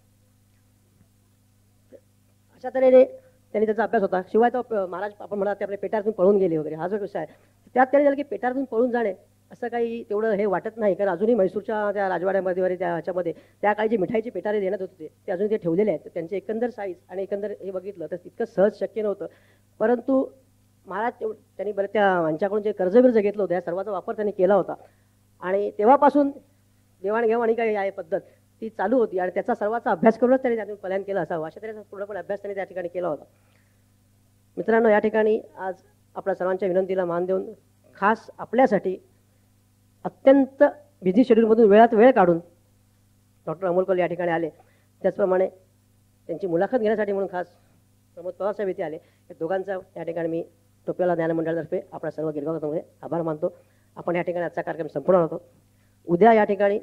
अशा तऱ्हेने त्यांनी त्याचा अभ्यास होता. शिवाय तो महाराज आपण म्हणा ते आपल्या पेटारतून पळून गेले वगैरे हा जो विषय आहे त्यात त्यांनी झालं की पेटारतून पळून जाणे असं काही तेवढं हे वाटत नाही, कारण अजूनही म्हैसूरच्या त्या राजवाड्यामध्ये त्या ह्याच्यामध्ये त्या काळी जे मिठाईचे पेटारे देण्यात होते ते अजून ते ठेवलेले आहेत. त्यांचे एकंदर साईज आणि एकंदर हे बघितलं तर तितकं सहज शक्य नव्हतं. परंतु महाराज त्यांनी बरं यांच्याकडून जे कर्जबिर्ज घेतलं होतं या सर्वाचा वापर त्यांनी केला होता. आणि तेव्हापासून देवाणघेवाण ही काही आहे पद्धत ती चालू होती आणि त्याचा सर्वाचा अभ्यास करूनच त्यांनी त्यातून प्लॅन केला असावा. अशा तऱ्हेचा पूर्णपणे अभ्यास त्यांनी त्या ठिकाणी केला होता. मित्रांनो, या ठिकाणी आज आपल्या सर्वांच्या विनंतीला मान देऊन खास आपल्यासाठी अत्यंत बिझी शेड्यूलमधून वेळात वेळ काढून डॉक्टर अमोल कोल्हे या ठिकाणी आले. त्याचप्रमाणे त्यांची मुलाखत घेण्यासाठी म्हणून खास प्रमोद पवार साहेब इथे आले. या दोघांचा या ठिकाणी मी टोपेवाला ज्ञान मंडळातर्फे आपल्या सर्व गिरगावमध्ये आभार मानतो. आपण या ठिकाणी आजचा कार्यक्रम संपवणार होतो. उद्या या ठिकाणी